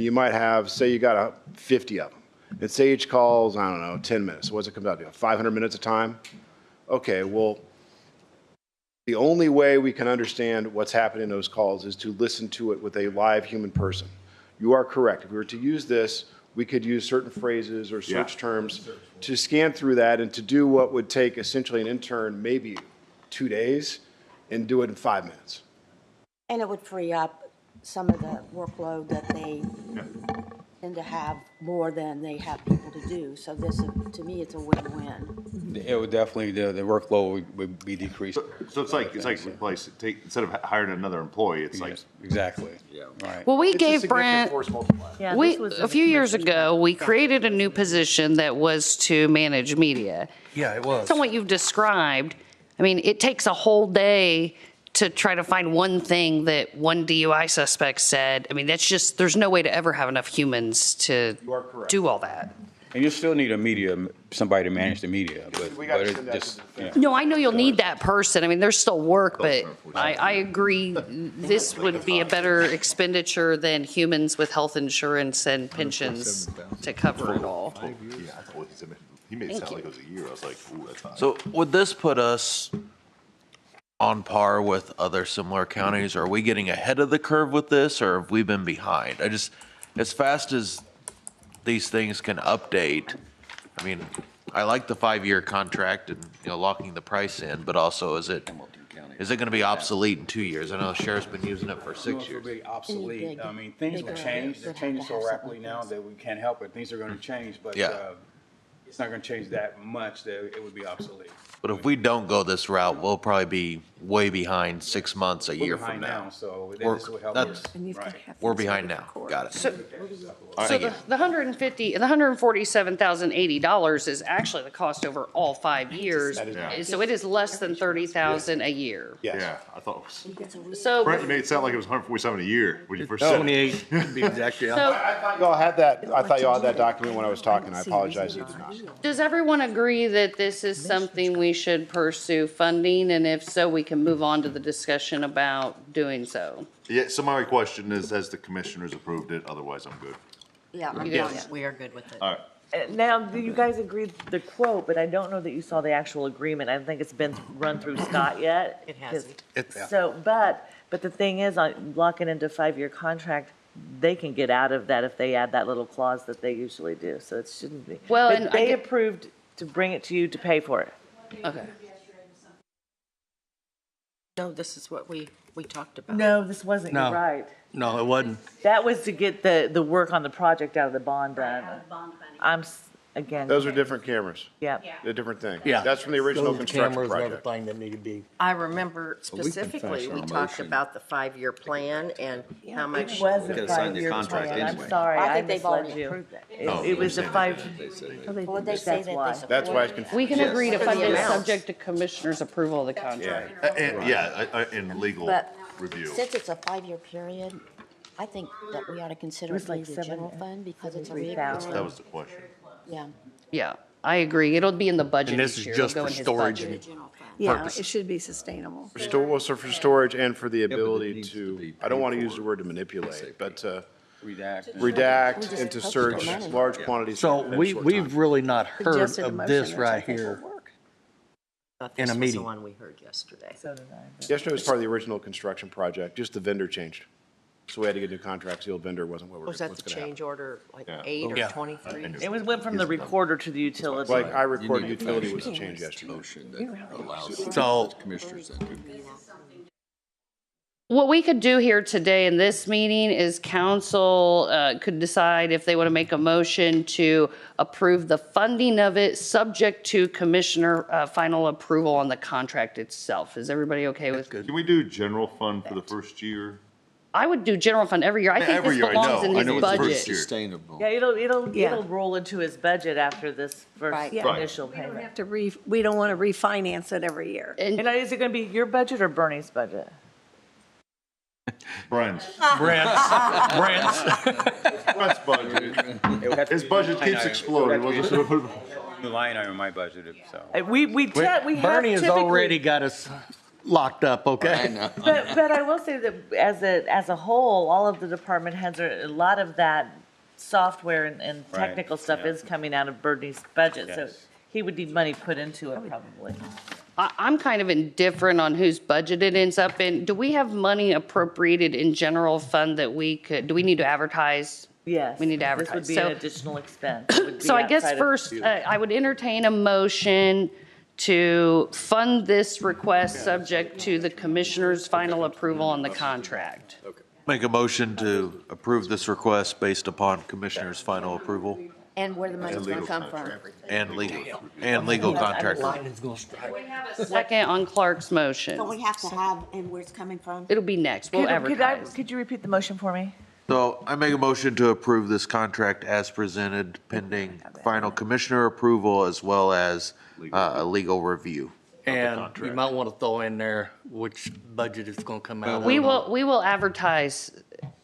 you might have, say you got 50 of them. And say each call's, 10 minutes. So what's it come out to? 500 minutes of time? Okay, well, the only way we can understand what's happening in those calls is to listen to it with a live human person. You are correct. If we were to use this, we could use certain phrases or search terms to scan through that and to do what would take essentially an intern maybe 2 days and do it in 5 minutes. And it would free up some of the workload that they tend to have more than they have people to do. So this, to me, it's a win-win. It would definitely, the workload would be decreased. So it's like instead of hiring another employee, it's like Yes, exactly. Yeah. Right. Well, we It's a gave significant Brent, force multiplier. Yeah, we, this was a few years ago, we created a new position that was to manage media. Yeah, it was. So what you've described, I mean, it takes a whole day to try to find one thing that one DUI suspect said. I mean, that's just, there's no way to ever have enough humans to do all that. And you still need somebody to manage the media, but We gotta it send that to just, the yeah. defense. No, I know you'll need that person. I mean, there's still work, but I agree, this would be a better expenditure than humans with health insurance and pensions to cover it all. yeah, I thought he made it sound like it was a year. I was like, ooh, that's high. So would this put us on par with other similar counties? Are we getting ahead of the curve with this, or have we been behind? As fast as these things can update, I mean, I like the 5-year contract and, locking the price in, but also is it gonna be obsolete in 2 years? I know the sheriff's been using it for 6 years. It'll be obsolete. I mean, things will change. They're changing so rapidly now that we can't help it. Things are going to change, but Yeah. it's not going to change that much that it would be obsolete. But if we don't go this route, we'll probably be way behind 6 months, a year We're from behind now. now, so We're- this would help that's- us. And you've got to Right. have We're things behind ready now. for court. Got it. So Thank the you. the $147,080 is actually the cost over all 5 years. So it is less than $30,000 a year. Yeah, I thought it was. So, Brent, you made it sound like it was 147 a year when you first said it. 28, to be exact, yeah. so I thought y'all had that document when I was talking. I apologize you did not. does everyone agree that this is something we should pursue funding? And if so, we can move on to the discussion about doing so. Yeah, so my question is, has the commissioners approved it? Otherwise, I'm good. Yeah. Yes, we are good with it. All right. Now, do you guys agreed the quote, but I don't know that you saw the actual agreement. I don't think it's been run through Scott yet. It hasn't. So, but the thing is, on locking into a 5-year contract, they can get out of that if they add that little clause that they usually do, so it shouldn't be. Well, But and I they get- approved to bring it to you to pay for it. Okay. No, this is what we talked about. No, this wasn't, you're No. right. No, it wasn't. That was to get the work on the project out of the bond done. again. Those are different cameras. Yep. They're different things. Yeah. That's from the original Those construction cameras and project. everything that need to be. I remember we can specifically, fashion we our talked motion. about the 5-year plan and how much. It was a gotta sign the 5-year contract plan. I'm anyway. sorry, I I think they've misled already you. approved that. It was a 5. Well, they say That's that why. they support. That's why it's confusing. We can agree to For fund the it amounts. subject to commissioner's approval of the contract. In legal But review. since it's a 5-year period, I think that we ought to consider It was it like through the general fund because it's a 73,000. That was the question. Yeah. Yeah, I agree. It'll be in the budget And this each is year. just It'll go for in his storage budget. General fund. Yeah, it should be sustainable. So for storage and for the but it ability needs to to, be I don't paid want to for use the word to manipulate, but to Redact. redact and to posted search the money. large quantities. So in a we, short we've time. really not heard Suggested a of motion this which I right think will here. work. Thought in this a was meeting. the one we heard yesterday. So did I. Yesterday was part of the original construction project, just the vendor changed. So we had to get new contracts, the old vendor wasn't what we're, Was what's that the gonna happen. change order, like Yeah. 8 or Yeah. 23? It went from the recorder to the utility. Like I recorded utility was a change yesterday. Motion that allows So- the commissioners then to What we could do here today in this meeting is council could decide if they want to make a motion to approve the funding of it, subject to commissioner final approval on the contract itself. Is everybody okay with? Can we do general fund for the first year? I would do general fund every year. I think Every this year, I belongs know. in I his know it's the first budget. year. sustainable. Yeah, it'll Yeah. roll into his budget after this first Right. Yeah. initial We don't payment. have to we don't want to refinance it every year. And is it going to be your budget or Bernie's budget? Brian's. Brent's. Brent's budget. His budget keeps exploding. We'll just- The line item in my budget, so. We have Bernie has typically- already got us locked up, okay? But I will say that as a whole, all of the department heads are, a lot of that software and Right, technical stuff yeah. is coming out of Bernie's budget, so Yes. he would need money put into it probably. I'm kind of indifferent on whose budget it ends up in. Do we have money appropriated in general fund that we could, do we need to advertise? Yes. We need to This advertise. would be So- an additional expense. It would be So I guess outside of- first, I would entertain a motion to fund this request subject to the commissioner's final approval on the contract. Make a motion to approve this request based upon commissioner's final approval And where the money's going to come from. and legal contract. Second on Clark's motion. Don't we have to have, and where it's coming from? It'll be next. We'll advertise. Could you repeat the motion for me? So I make a motion to approve this contract as presented pending final commissioner approval as well as a legal review. And you might want to throw in there which budget it's going to come out of. We will advertise.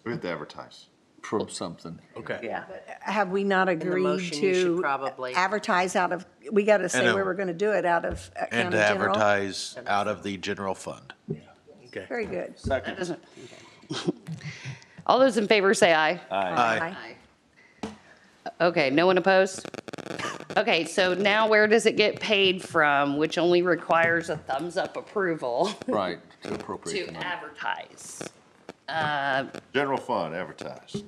We have to advertise. From something. Okay. Yeah. Have we not agreed motion, you should to probably- advertise out of, we got to say And, where we're going to do it out of And county to general? advertise out of the general fund. Okay. Very good. All those in favor say aye. Aye. Okay, no one opposed? Okay, so now where does it get paid from, which only requires a thumbs up approval Right, to appropriate to the money. advertise? General fund, advertised.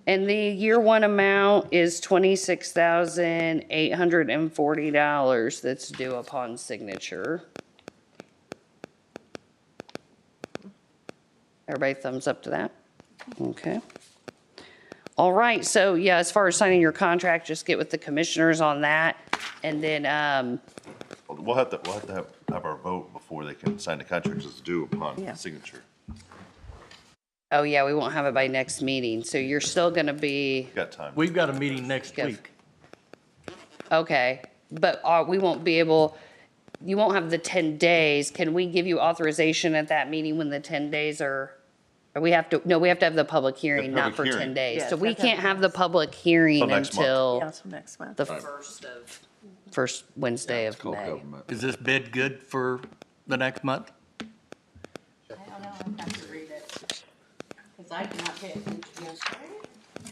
And the year one amount is $26,840 that's due upon signature. Everybody thumbs up to that? Okay. All right, so yeah, as far as signing your contract, just get with the commissioners on that. And then, We'll have to have our vote before they can sign the contract as due upon Yeah. signature. oh yeah, we won't have it by next meeting, so you're still gonna be, Got time. We've got a meeting next Yes. week. okay. But we won't be able, you won't have the 10 days. Can we give you authorization at that meeting when the 10 days are, or we have to have the public hearing, not for public 10 hearing. days. Yes, So we have to have can't have the public hearing Till next month. until Yeah, so next month. the first Wednesday of Called May. government. Is this bid good for the next month? I don't know, I have to read it. Because I cannot pay attention yesterday.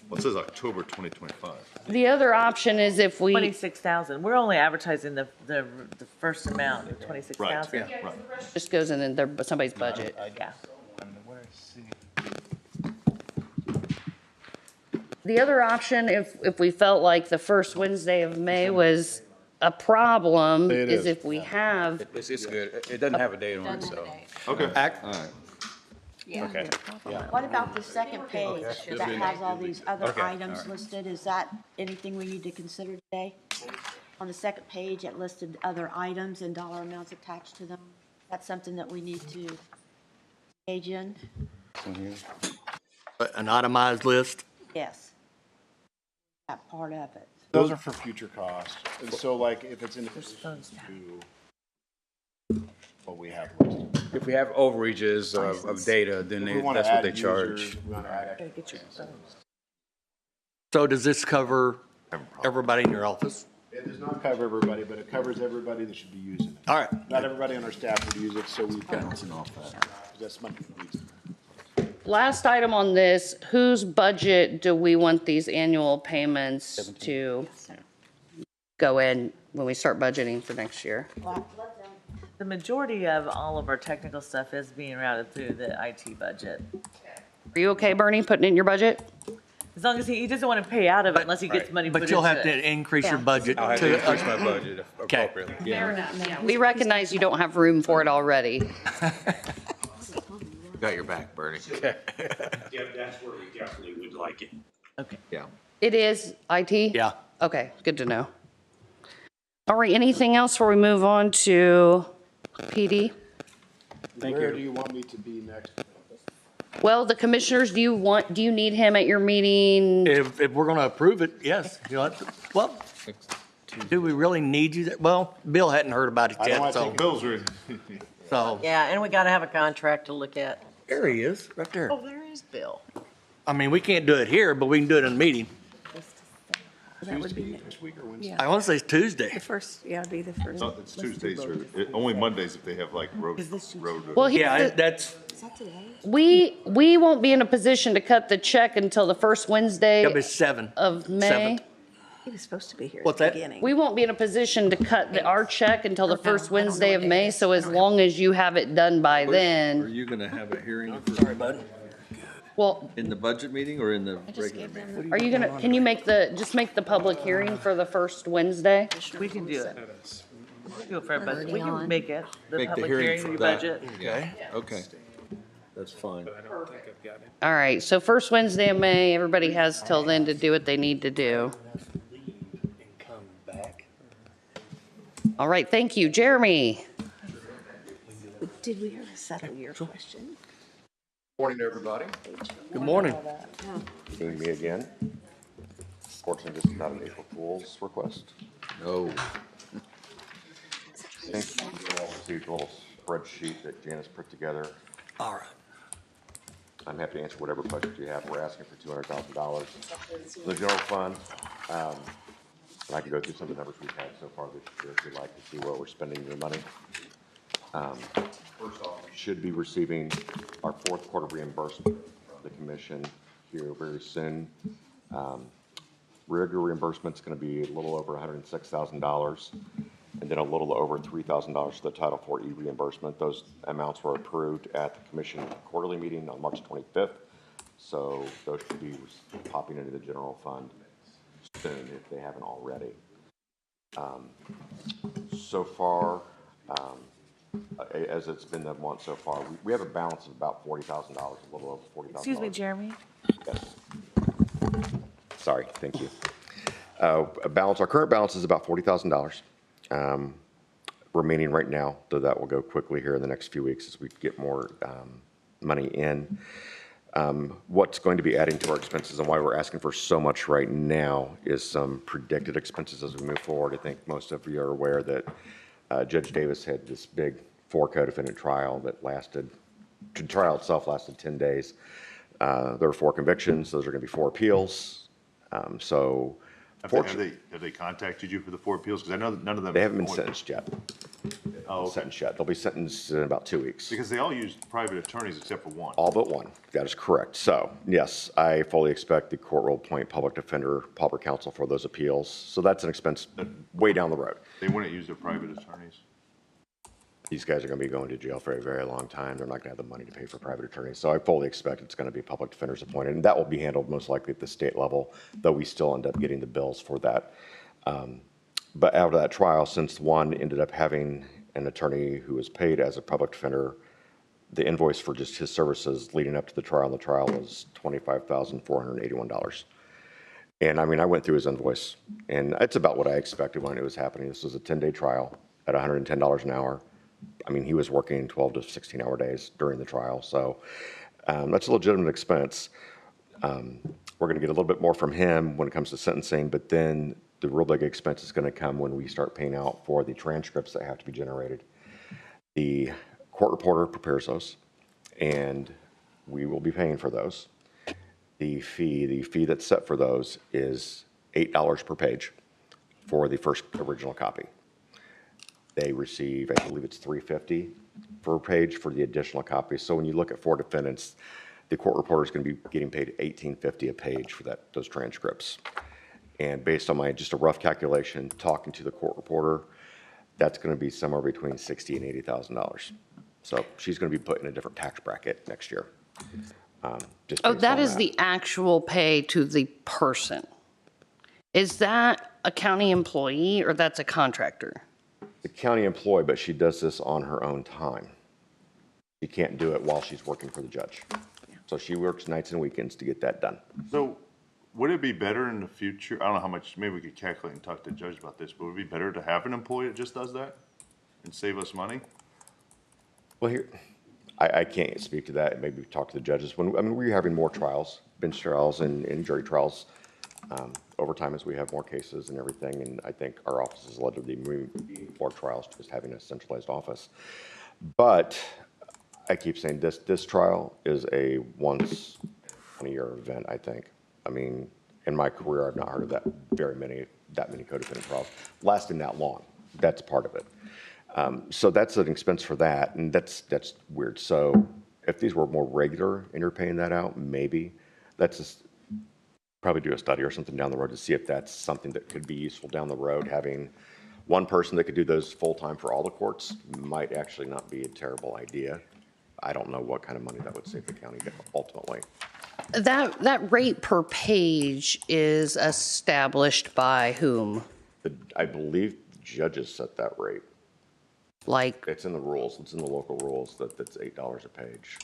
Well, it says October 2025. The other option is if we, 26,000. We're only advertising the first amount, Right, 26,000. right. just goes in somebody's budget. Yeah. The other option, if we felt like the first Wednesday of May was a problem, It is is. if we have, It's good. It doesn't have a date on it, so. Okay. All right. Yeah. Okay. What about the second page that has all these other Okay, all items right. listed? Is that anything we need to consider today? On the second page, it listed other items and dollar amounts attached to them. That's something that we need to engage in? An itemized list. Yes. That part of it. Those are for future costs. And so like if it's in addition to what we have listed. If we have overages of data, then If we wanna that's what add they charge. users, we wanna add extra. So does this cover everybody in your office? It does not cover everybody, but it covers everybody that should be using it. All right. Not everybody on our staff would use it, so we've balancing off that. That's money for needs. Last item on this, whose budget do we want these annual payments to go in when we start budgeting for next year? The majority of all of our technical stuff is being routed through the IT budget. Are you okay, Bernie, putting it in your budget? As long as he doesn't want to pay out of it unless he gets money put But into you'll have to it. increase your budget I'll have to increase my budget Okay. appropriately. Yeah. We recognize you don't have room for it already. Got your back, Bernie. Yeah, that's where we definitely would like it. Okay. Yeah. It is IT? Yeah. Okay, good to know. All right, anything else before we move on to PD? Where do you want me to be next? Well, the commissioners, do you need him at your meeting? If we're going to approve it, yes. You know, well, do we really need you there? Well, Bill hadn't heard about it I don't yet, want to so. take Bill's reading. So, Yeah, and we got to have a contract to look at. there he is, right there. Oh, there is Bill. I mean, we can't do it here, but we can do it in a meeting. That would be Next week or Wednesday? I want to say it's Tuesday. the first, yeah, it'd be the first. It's Tuesdays or, only Mondays if they have like road. Well, Yeah, here's the- that's, we won't be in a position to cut the check until the first Wednesday it'll be 7. of May. 7th. He was supposed to be here at What's the that? beginning. We won't be in a position to cut our check until the first Wednesday of May, so as long as you have it done by Are then, you gonna have a hearing Sorry, bud. well, in the budget meeting or in the regular meeting? are you gonna, can you just make the public hearing for the first Wednesday? We can do it. We can do it for everybody. We can make it. The Make the public hearing hearing, for the that. budget. Okay, okay. That's fine. All right, so first Wednesday of May, everybody has till then to do what they need to do. All right, thank you. Jeremy? Did we ever settle your question? Morning, everybody. Good morning. Seeing me again. Fortunately, this is not an April Fool's request. No. Thank you. You all received a little spreadsheet that Janice put together. All right. I'm happy to answer whatever questions you have. We're asking for $200,000. The general fund, and I can go through some of the numbers we've had so far this year if you'd like to see where we're spending your money. First off, we should be receiving our fourth quarter reimbursement from the commission here very soon. Regular reimbursement's going to be a little over $106,000, and then a little over $3,000 for the Title IV reimbursement. Those amounts were approved at the commission quarterly meeting on March 25th, so those should be popping into the general fund soon if they haven't already. So far, as it's been the month so far, we have a balance of about $40,000, a little over $40,000. Excuse me, Jeremy? Yes. Sorry, thank you. Our current balance is about $40,000 remaining right now, though that will go quickly here in the next few weeks as we get more money in. What's going to be adding to our expenses and why we're asking for so much right now is some predicted expenses as we move forward. I think most of you are aware that Judge Davis had this big 4 co-defendant trial that lasted, the trial itself lasted 10 days. There were 4 convictions. Those are going to be 4 appeals. Have they contacted you for the 4 appeals? Because I know that none of them. They haven't been sentenced yet. Oh, okay. Sentenced yet. They'll be sentenced in about 2 weeks. Because they all used private attorneys except for one. All but one. That is correct. So, yes, I fully expect the court will appoint public defender, public counsel for those appeals. So that's an expense way down the road. They wouldn't use their private attorneys? These guys are going to be going to jail for a very long time. They're not going to have the money to pay for private attorneys. So I fully expect it's going to be public defenders appointed. And that will be handled most likely at the state level, though we still end up getting the bills for that. But out of that trial, since one ended up having an attorney who was paid as a public defender the invoice for just his services leading up to the trial. The trial was $25,481. And I mean, I went through his invoice, and it's about what I expected when it was happening. This was a 10-day trial at $110 an hour. I mean, he was working 12 to 16-hour days during the trial, so that's a legitimate expense. We're going to get a little bit more from him when it comes to sentencing, but then the real big expense is going to come when we start paying out for the transcripts that have to be generated. The court reporter prepares those, and we will be paying for those. The fee that's set for those is $8 per page for the first original copy. They receive, I believe it's $3.50 per page for the additional copy. So when you look at 4 defendants, the court reporter is going to be getting paid $18.50 a page for those transcripts. And based on just a rough calculation, talking to the court reporter, that's going to be somewhere between $60,000 and $80,000. So she's going to be put in a different tax bracket next year. Oh, that is the actual pay to the person. Is that a county employee or that's a contractor? The county employee, but she does this on her own time. She can't do it while she's working for the judge. So she works nights and weekends to get that done. So would it be better in the future? I don't know how much, maybe we could calculate and talk to the judge about this, but would it be better to have an employee that just does that and save us money? Well, here, I can't speak to that. Maybe talk to the judges. We're having more trials, bench trials and jury trials over time as we have more cases and everything. And I think our office has led to the moving more trials to just having a centralized office. But I keep saying this trial is a once in a year event, I think. I mean, in my career, I've not heard of that many co-defendant trials lasting that long. That's part of it. So that's an expense for that, and that's weird. So if these were more regular and you're paying that out, maybe let's just probably do a study or something down the road to see if that's something that could be useful down the road. Having one person that could do those full-time for all the courts might actually not be a terrible idea. I don't know what kind of money that would save the county ultimately. That rate per page is established by whom? I believe judges set that rate. Like, it's in the rules. It's in the local rules that's $8 a page.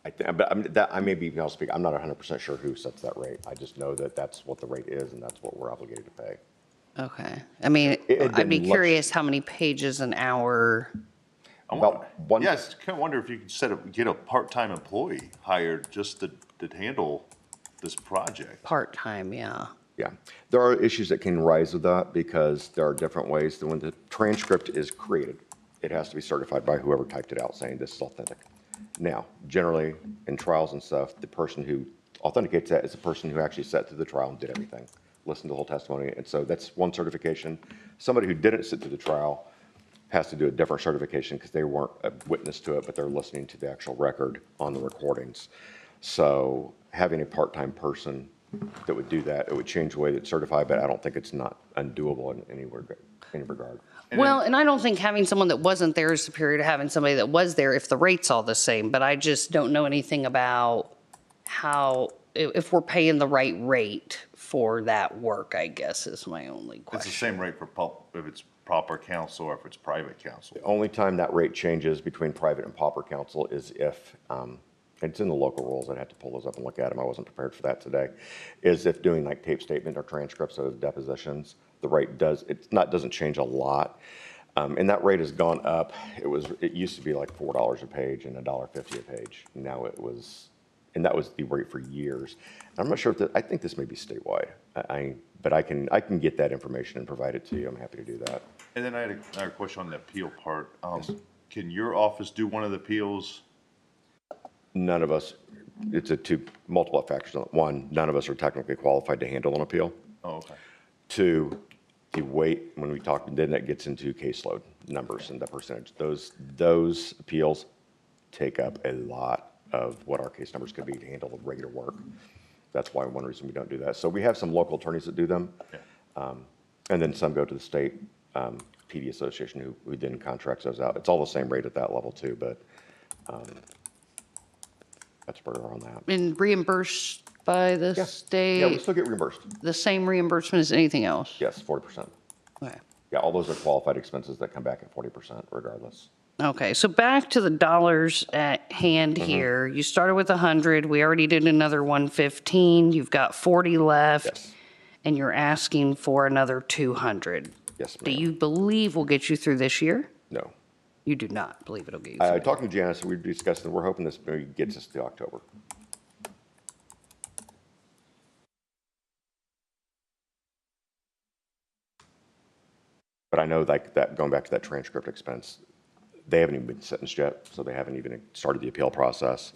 I think, but I may be, I'll speak. I'm not 100% sure who sets that rate. I just know that that's what the rate is, and that's what we're obligated to pay. okay. I mean, I'd be curious how many pages an hour. Yes, I kind of wonder if you could get a part-time employee hired just to handle this project. Part-time, yeah. Yeah, there are issues that can rise with that because there are different ways that when the transcript is created, it has to be certified by whoever typed it out saying this is authentic. Now, generally in trials and stuff, the person who authenticates that is the person who actually sat through the trial and did everything, listened to the whole testimony. And so that's one certification. Somebody who didn't sit through the trial has to do a different certification because they weren't a witness to it, but they're listening to the actual record on the recordings. So having a part-time person that would do that, it would change the way that it's certified, but I don't think it's not undoable in any regard. Well, and I don't think having someone that wasn't there is superior to having somebody that was there if the rate's all the same, but I just don't know anything about if we're paying the right rate for that work, I guess is my only question. It's the same rate for if it's proper counsel or if it's private counsel. The only time that rate changes between private and pauper counsel is if, it's in the local rules, I'd have to pull those up and look at them, I wasn't prepared for that today, is if doing like tape statement or transcripts of depositions, the rate doesn't change a lot. And that rate has gone up. It used to be like $4 a page and $1.50 a page. Now and that was the rate for years. I'm not sure I think this may be statewide. But I can get that information and provide it to you. I'm happy to do that. And then I had another question on the appeal part. Can your office do one of the appeals? None of us. It's multiple factors. One, none of us are technically qualified to handle an appeal. Oh, okay. Two, the weight, when we talk, then that gets into caseload numbers and the percentage. Those appeals take up a lot of what our case numbers could be to handle the regular work. That's why one reason we don't do that. So we have some local attorneys that do them. Yeah. And then some go to the state PD association who then contracts those out. It's all the same rate at that level too, but that's where we're on that. And reimbursed by the state? Yeah, we still get reimbursed. The same reimbursement as anything else? Yes, 40%. Okay. Yeah, all those are qualified expenses that come back at 40% regardless. Okay, so back to the dollars at hand here. You started with 100. We already did another 115. You've got 40 left. Yes. And you're asking for another 200. Yes, Do ma'am. you believe will get you through this year? No. You do not believe it'll get you I through. talked to Janice, we discussed it, we're hoping this maybe gets us to October. But I know like that, going back to that transcript expense, they haven't even been sentenced yet, so they haven't even started the appeal process.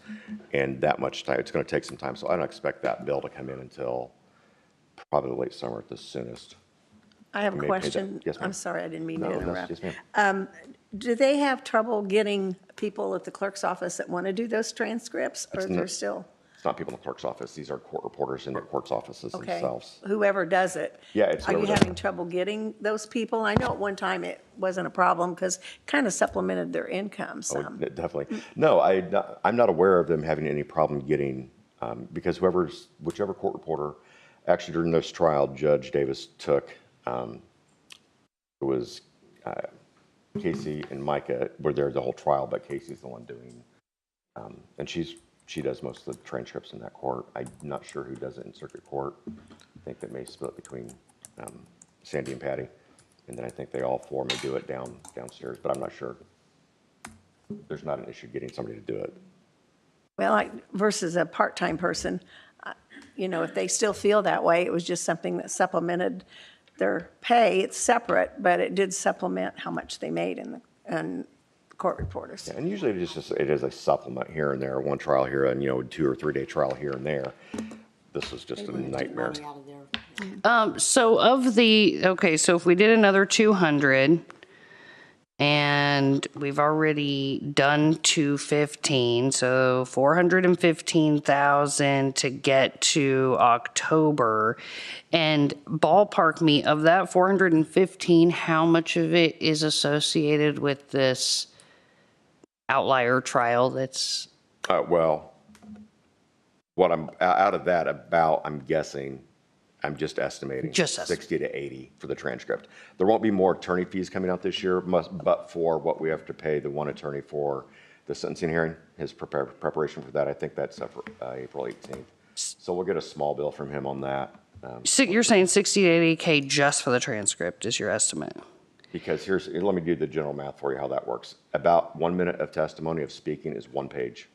And that much time, it's gonna take some time, so I don't expect that bill to come in until probably late summer at the soonest. I have a Maybe pay that. question. Yes, ma'am. I'm sorry, I didn't mean to No, interrupt. yes, ma'am. Do they have trouble getting people at the clerk's office that want to do those transcripts, or It's they're not- still, It's not people in the clerk's office, these are court reporters in the court's offices okay? themselves. Whoever does it? Yeah, it's Are you whoever does having trouble getting those people? I know at one time it wasn't a problem because kind of supplemented their income Oh, some. definitely. No, I'm not aware of them having any problem getting, because whichever court reporter, actually during this trial, Judge Davis took, it was Casey and Micah were there the whole trial, but Casey's the one doing, and she does most of the transcripts in that court. I'm not sure who does it in circuit court. I think that may split between Sandy and Patty, and then I think they all four may do it downstairs, but I'm not sure. There's not an issue getting somebody to do it. Well, versus a part-time person, if they still feel that way, it was just something that supplemented their pay. It's separate, but it did supplement how much they made in the court reporters. Yeah, and usually it is a supplement here and there, one trial here and, 2 or 3 day trial here and there. This was just a nightmare. So so if we did another 200 and we've already done 215, so 415,000 to get to October. And ballpark me of that 415, how much of it is associated with this outlier trial that's? Well, what I'm out of that about, I'm guessing, I'm just estimating. Just 60 to 80 for the transcript. There won't be more attorney fees coming out this year, but for what we have to pay the one attorney for the sentencing hearing, his preparation for that, I think that's April 18th. So we'll get a small bill from him on that. So you're saying 60 to 80K just for the transcript is your estimate? Because let me do the general math for you, how that works. About 1 minute of testimony of speaking is 1 page.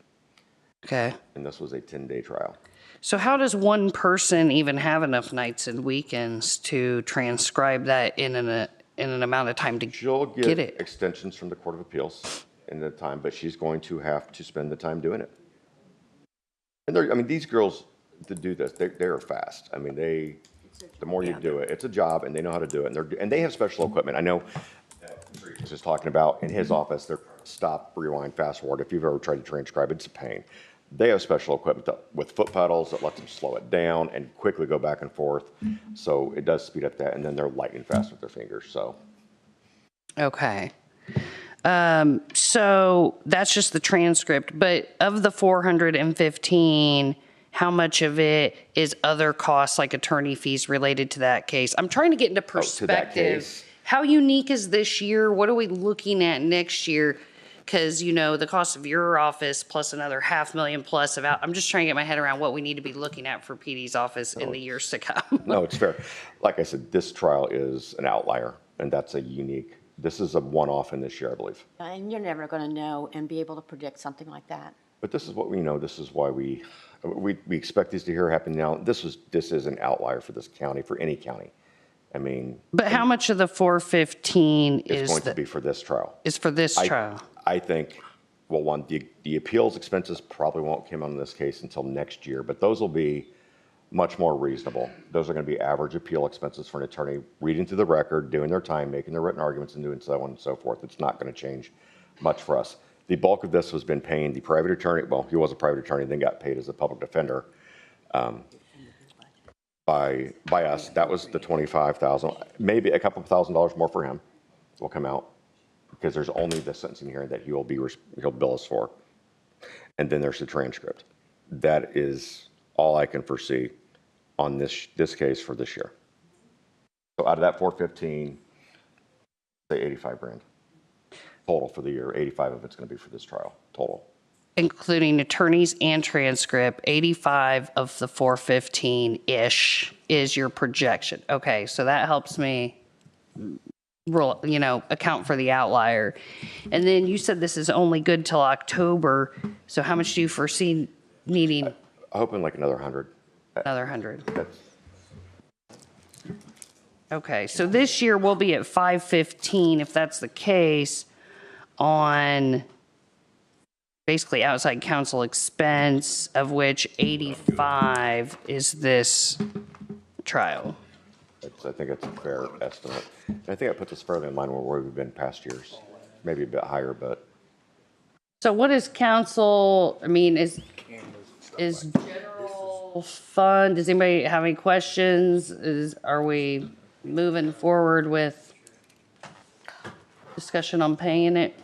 Okay. And this was a 10-day trial. So how does one person even have enough nights and weekends to transcribe that in an amount of time to She'll get it? extensions from the Court of Appeals in the time, but she's going to have to spend the time doing it. And these girls to do this, they are fast. The more you do it, it's a job, and they know how to do it, and they have special equipment. I know he's just talking about in his office, they're stop, rewind, fast forward. If you've ever tried to transcribe, it's a pain. They have special equipment with foot pedals that lets them slow it down and quickly go back and forth. So it does speed up that, and then they're lightning fast with their fingers. So. Okay. So that's just the transcript, but of the 415, how much of it is other costs like attorney fees related to that case? I'm trying to get into perspective. How unique is this year? What are we looking at next year? Because, the cost of your office plus another $500,000 plus I'm just trying to get my head around what we need to be looking at for PD's office in the years to come. No, it's fair. Like I said, this trial is an outlier, and that's this is a one-off in this year, I believe. And you're never going to know and be able to predict something like that. But this is what we know. This is why we expect these to happen now. This is an outlier for this county, for any county. But how much of the 415 is going to be for this trial? Is for this trial? I think, well, one, the appeals expenses probably won't come on this case until next year, but those will be much more reasonable. Those are going to be average appeal expenses for an attorney reading through the record, doing their time, making their written arguments, and doing so on and so forth. It's not going to change much for us. The bulk of this has been paying the private attorney. Well, he was a private attorney, then got paid as a public defender by us. That was the $25,000. Maybe a couple of $1,000s more for him will come out because there's only the sentencing hearing that he'll bill us for, and then there's the transcript. That is all I can foresee on this case for this year. So out of that 415, say $85,000. total for the year. 85 of it's going to be for this trial, total. Including attorneys and transcript, 85 of the 415-ish is your projection. Okay, so that helps me account for the outlier. And then you said this is only good till October. So how much do you foresee needing? I'm hoping like another 100. Another 100. That's, Okay, so this year we'll be at 515 if that's the case on basically outside counsel expense, of which 85 is this trial. I think that's a fair estimate. And I think that puts us fairly in line with where we've been past years. Maybe a bit higher, but. So what is council, I mean, is general fund, does anybody have any questions? Are we moving forward with discussion on paying it?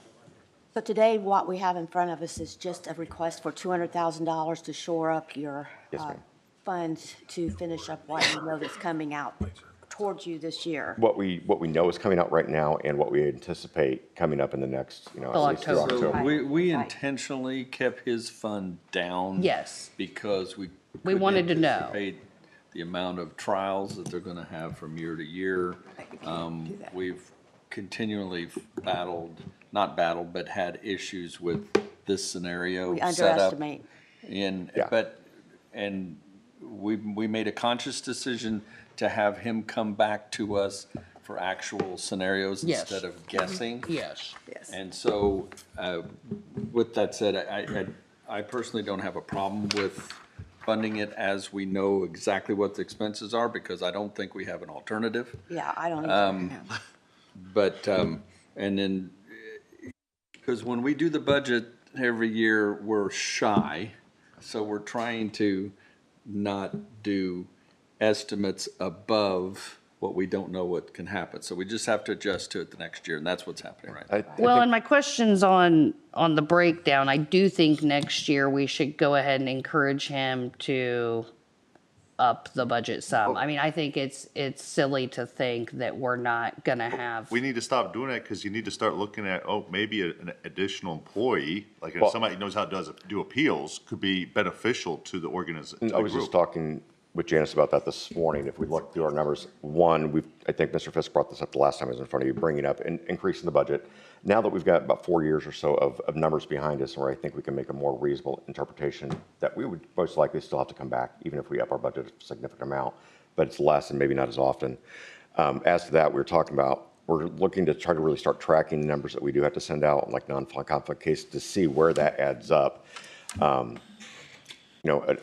So today, what we have in front of us is just a request for $200,000 to shore up your Yes, ma'am. funds to finish up what you know that's coming out towards you this year. What we know is coming out right now and what we anticipate coming up in the next, at least through October. October. We Right. intentionally kept his fund down. Yes. Because we wanted to know. anticipate the amount of trials that they're gonna have from year to year. We've continually but had issues with this scenario We set up. underestimate. And we made a conscious decision to have him come back to us for actual scenarios Yes. instead of guessing. Yes. Yes. And so, with that said, I personally don't have a problem with funding it as we know exactly what the expenses are, because I don't think we have an alternative. Yeah, I don't either. But, and then, because when we do the budget every year, we're shy. So we're trying to not do estimates above what we don't know what can happen. So we just have to adjust to it the next year, and that's what's happening right now. Well, and my question's on the breakdown. I do think next year we should go ahead and encourage him to up the budget some. I mean, I think it's silly to think that we're not gonna have. We need to stop doing that because you need to start looking at, maybe an additional employee, like if Well- somebody knows how to do appeals, could be beneficial to the organization. I was just talking with Janice about that this morning. If we look through our numbers, one, I think Mr. Fisk brought this up the last time I was in front of you, bringing up and increasing the budget. Now that we've got about 4 years or so of numbers behind us, where I think we can make a more reasonable interpretation, that we would most likely still have to come back, even if we up our budget a significant amount, but it's less and maybe not as often. As to that, we're looking to try to really start tracking the numbers that we do have to send out, like non-conflict cases, to see where that adds up.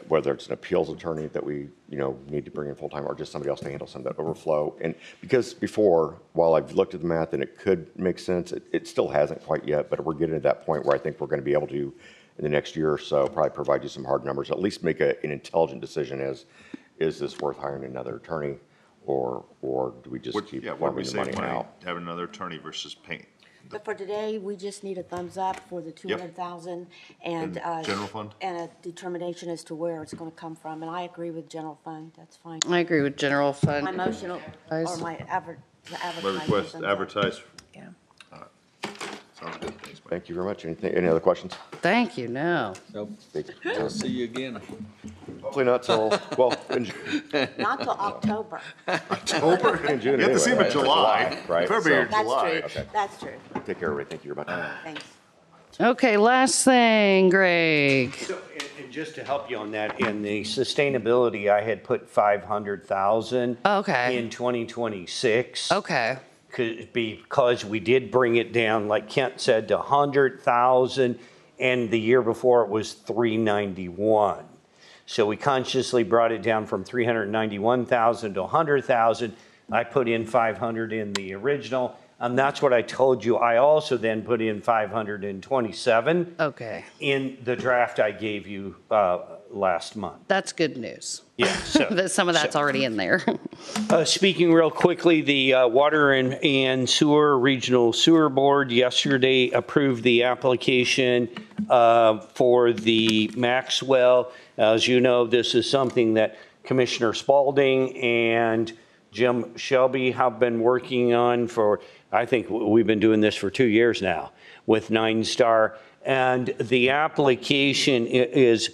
Whether it's an appeals attorney that we, need to bring in full-time, or just somebody else to handle some of that overflow. And because before, while I've looked at the math and it could make sense, it still hasn't quite yet, but we're getting to that point where I think we're going to be able to, in the next year or so, probably provide you some hard numbers, at least make an intelligent decision as, is this worth hiring another attorney, or do we just keep What do we farming the say money when out? having another attorney versus paying? But for today, we just need a thumbs up for the 200,000 and. General fund? And a determination as to where it's gonna come from, and I agree with general fund, that's fine. I agree with general fund. My motion, or my My advertisement. request, advertise. Yeah. Sounds good. Thanks, Mike. Thank you very much. Any other questions? Thank you, no. Nope. I'll see you again. Hopefully not till, well, in Not till October. October? in June. You have to see him in anyway, July. right? February or That's July. true, that's true, Take care, everybody. Thank you very much. thanks. Okay, last thing, Greg. So, and just to help you on that, in the sustainability, I had put 500,000 Okay. in 2026. Okay. Because we did bring it down, like Kent said, to 100,000, and the year before it was 391. So we consciously brought it down from 391,000 to 100,000. I put in 500 in the original. That's what I told you. I also then put in 527 Okay. in the draft I gave you last month. That's good news. Yeah. So, That some of that's already in there. speaking real quickly, the Water and Sewer Regional Sewer Board yesterday approved the application for the Maxwell. As you know, this is something that Commissioner Spalding and Jim Shelby have been working on for, I think we've been doing this for 2 years now with NineStar. And the application is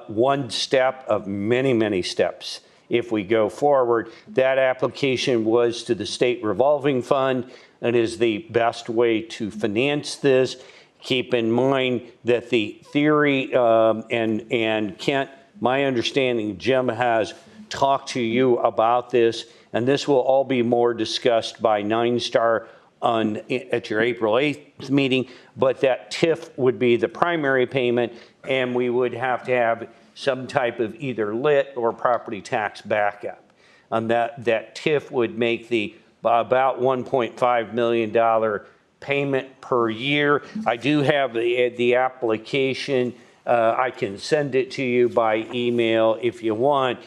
one step of many, many steps. If we go forward, that application was to the state revolving fund. It is the best way to finance this. Keep in mind that the theory, and Kent, my understanding, Jim has talked to you about this, and this will all be more discussed by NineStar at your April 8th meeting, but that TIF would be the primary payment, and we would have to have some type of either lit or property tax backup. And that TIF would make the about $1.5 million payment per year. I do have the application. I can send it to you by email if you want.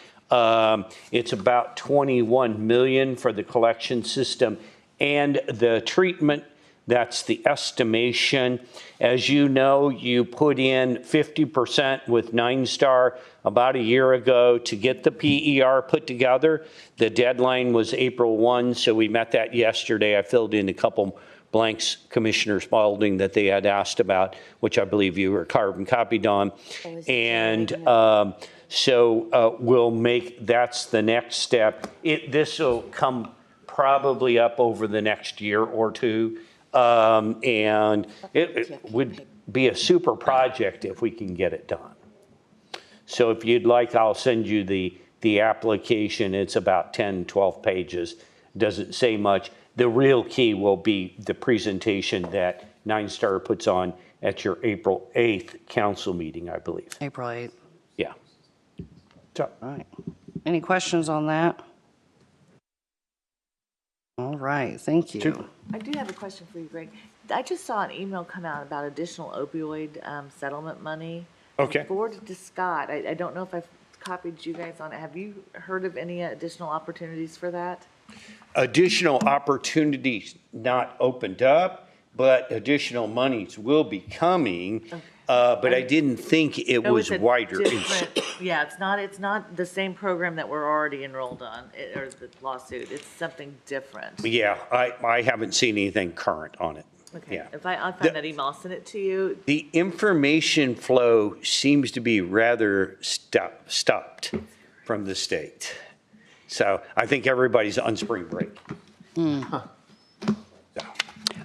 It's about 21 million for the collection system and the treatment. That's the estimation. As you know, you put in 50% with NineStar about a year ago to get the PER put together. The deadline was April 1, so we met that yesterday. I filled in a couple blanks, Commissioner Spalding, that they had asked about, which I believe you were carbon copied on. And so we'll make, that's the next step. This will come probably up over the next year or two. And it would be a super project if we can get it done. So if you'd like, I'll send you the application. It's about 10, 12 pages. Doesn't say much. The real key will be the presentation that NineStar puts on at your April 8th council meeting, I believe. April 8th. Yeah. All right. Any questions on that? All right, thank you. I do have a question for you, Greg. I just saw an email come out about additional opioid settlement money. Okay. Forwarded to Scott. I don't know if I've copied you guys on it. Have you heard of any additional opportunities for that? Additional opportunities not opened up, but additional monies will be coming. Okay. But I didn't think it was wider. Yeah, it's not the same program that we're already enrolled on, or the lawsuit. It's something different. Yeah, I haven't seen anything current on it. Okay. Yeah. If I find that email, I'll send it to you. The information flow seems to be rather stopped from the state. So I think everybody's on spring break.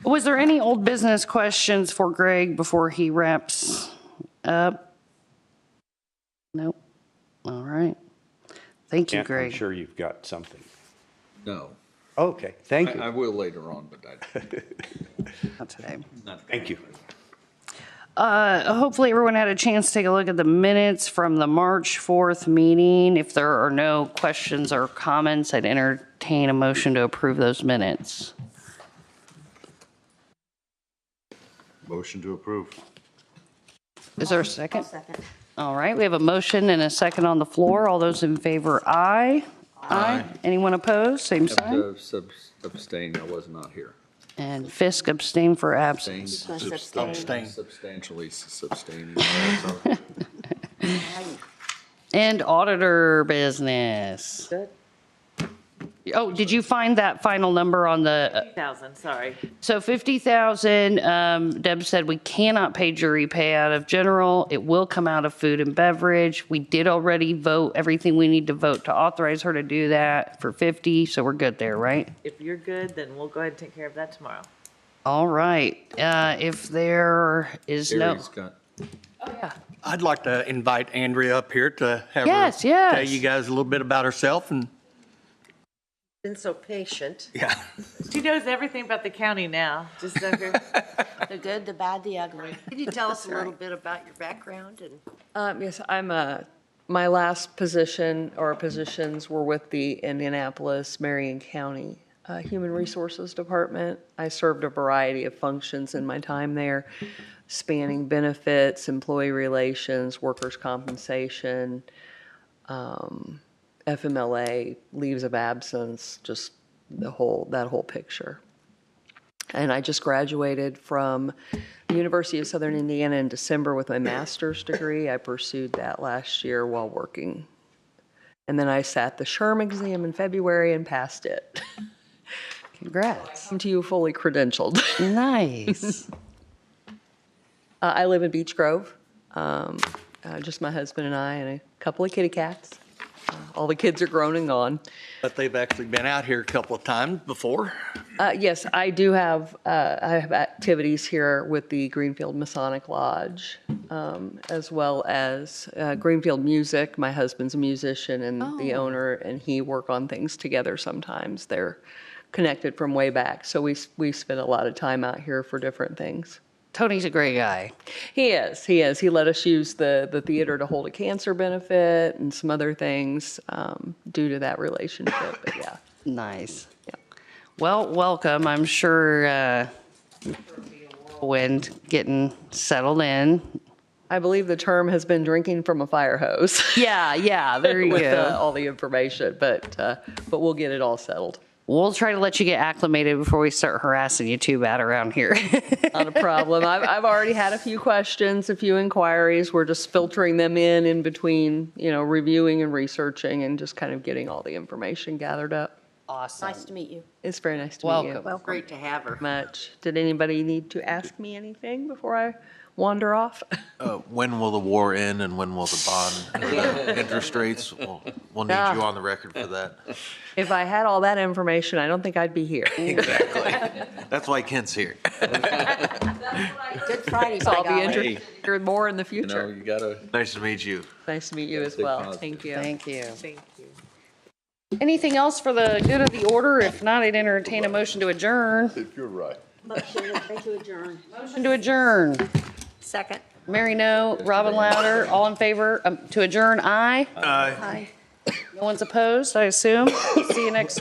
Was there any old business questions for Greg before he wraps up? Nope. All right. Thank you, Greg. I'm sure you've got something. No. Okay, thank you. I will later on, but Not today. Thank you. Hopefully everyone had a chance to take a look at the minutes from the March 4th meeting. If there are no questions or comments, I'd entertain a motion to approve those minutes. Motion to approve. Is there a second? I'll second. All right, we have a motion and a second on the floor. All those in favor, aye. Aye. Anyone opposed? Same sign. Abstain, I was not here. And Fisk abstained for absence. Substantially sustaining. And auditor business. Good. Oh, did you find that final number on the? 50,000, sorry. So 50,000, Deb said we cannot pay jury pay out of general. It will come out of food and beverage. We did already vote everything we need to vote to authorize her to do that for 50, so we're good there, right? If you're good, then we'll go ahead and take care of that tomorrow. All right, if there is no. Scott. Oh, yeah. I'd like to invite Andrea up here to have her Yes. tell you guys a little bit about herself and Been so patient. yeah. She knows everything about the county now, just so her. The good, the bad, the ugly. Can you tell us a little bit about your background and? Yes, my last position or positions were with the Indianapolis, Marion County Human Resources Department. I served a variety of functions in my time there, spanning benefits, employee relations, workers' compensation, FMLA, leaves of absence, just that whole picture. And I just graduated from the University of Southern Indiana in December with my master's degree. I pursued that last year while working And then I sat the SHRM exam in February and passed it. Congrats. Come to you fully credentialed. Nice. I live in Beech Grove, just my husband and I and a couple of kitty cats. All the kids are grown and gone. But they've actually been out here a couple of times before. Yes, I do have, I have activities here with the Greenfield Masonic Lodge, as well as Greenfield Music. My husband's a musician and the owner, and he work on things together sometimes. They're connected from way back, so we spend a lot of time out here for different things. Tony's a great guy. He is. He let us use the theater to hold a cancer benefit and some other things due to that relationship, but yeah. Nice. Well, welcome. I'm sure whirlwind getting settled in. I believe the term has been drinking from a fire hose. Yeah, there you with, go. all the information, but we'll get it all settled. We'll try to let you get acclimated before we start harassing you too bad around here. Not a problem. I've already had a few questions, a few inquiries. We're just filtering them in between, reviewing and researching and just kind of getting all the information gathered up. Awesome. Nice to meet you. It's very nice to meet you. Welcome. Great to have her. Much. Did anybody need to ask me anything before I wander off? When will the war end and when will the bond interest rates? We'll need you on the record for that. If I had all that information, I don't think I'd be here. Exactly. That's why Kent's here. Good Friday, So I'll by be golly. interested in hearing more in the future. You gotta. Nice to meet you. Nice to meet you as well. Thank you. Thank you. Thank you. Anything else for the good of the order? If not, I'd entertain a motion to adjourn. If you're right. Motion to adjourn. Motion to adjourn. Second. Mary, no. Robin Louder, all in favor to adjourn, aye. Aye. No one's opposed, I assume. See you next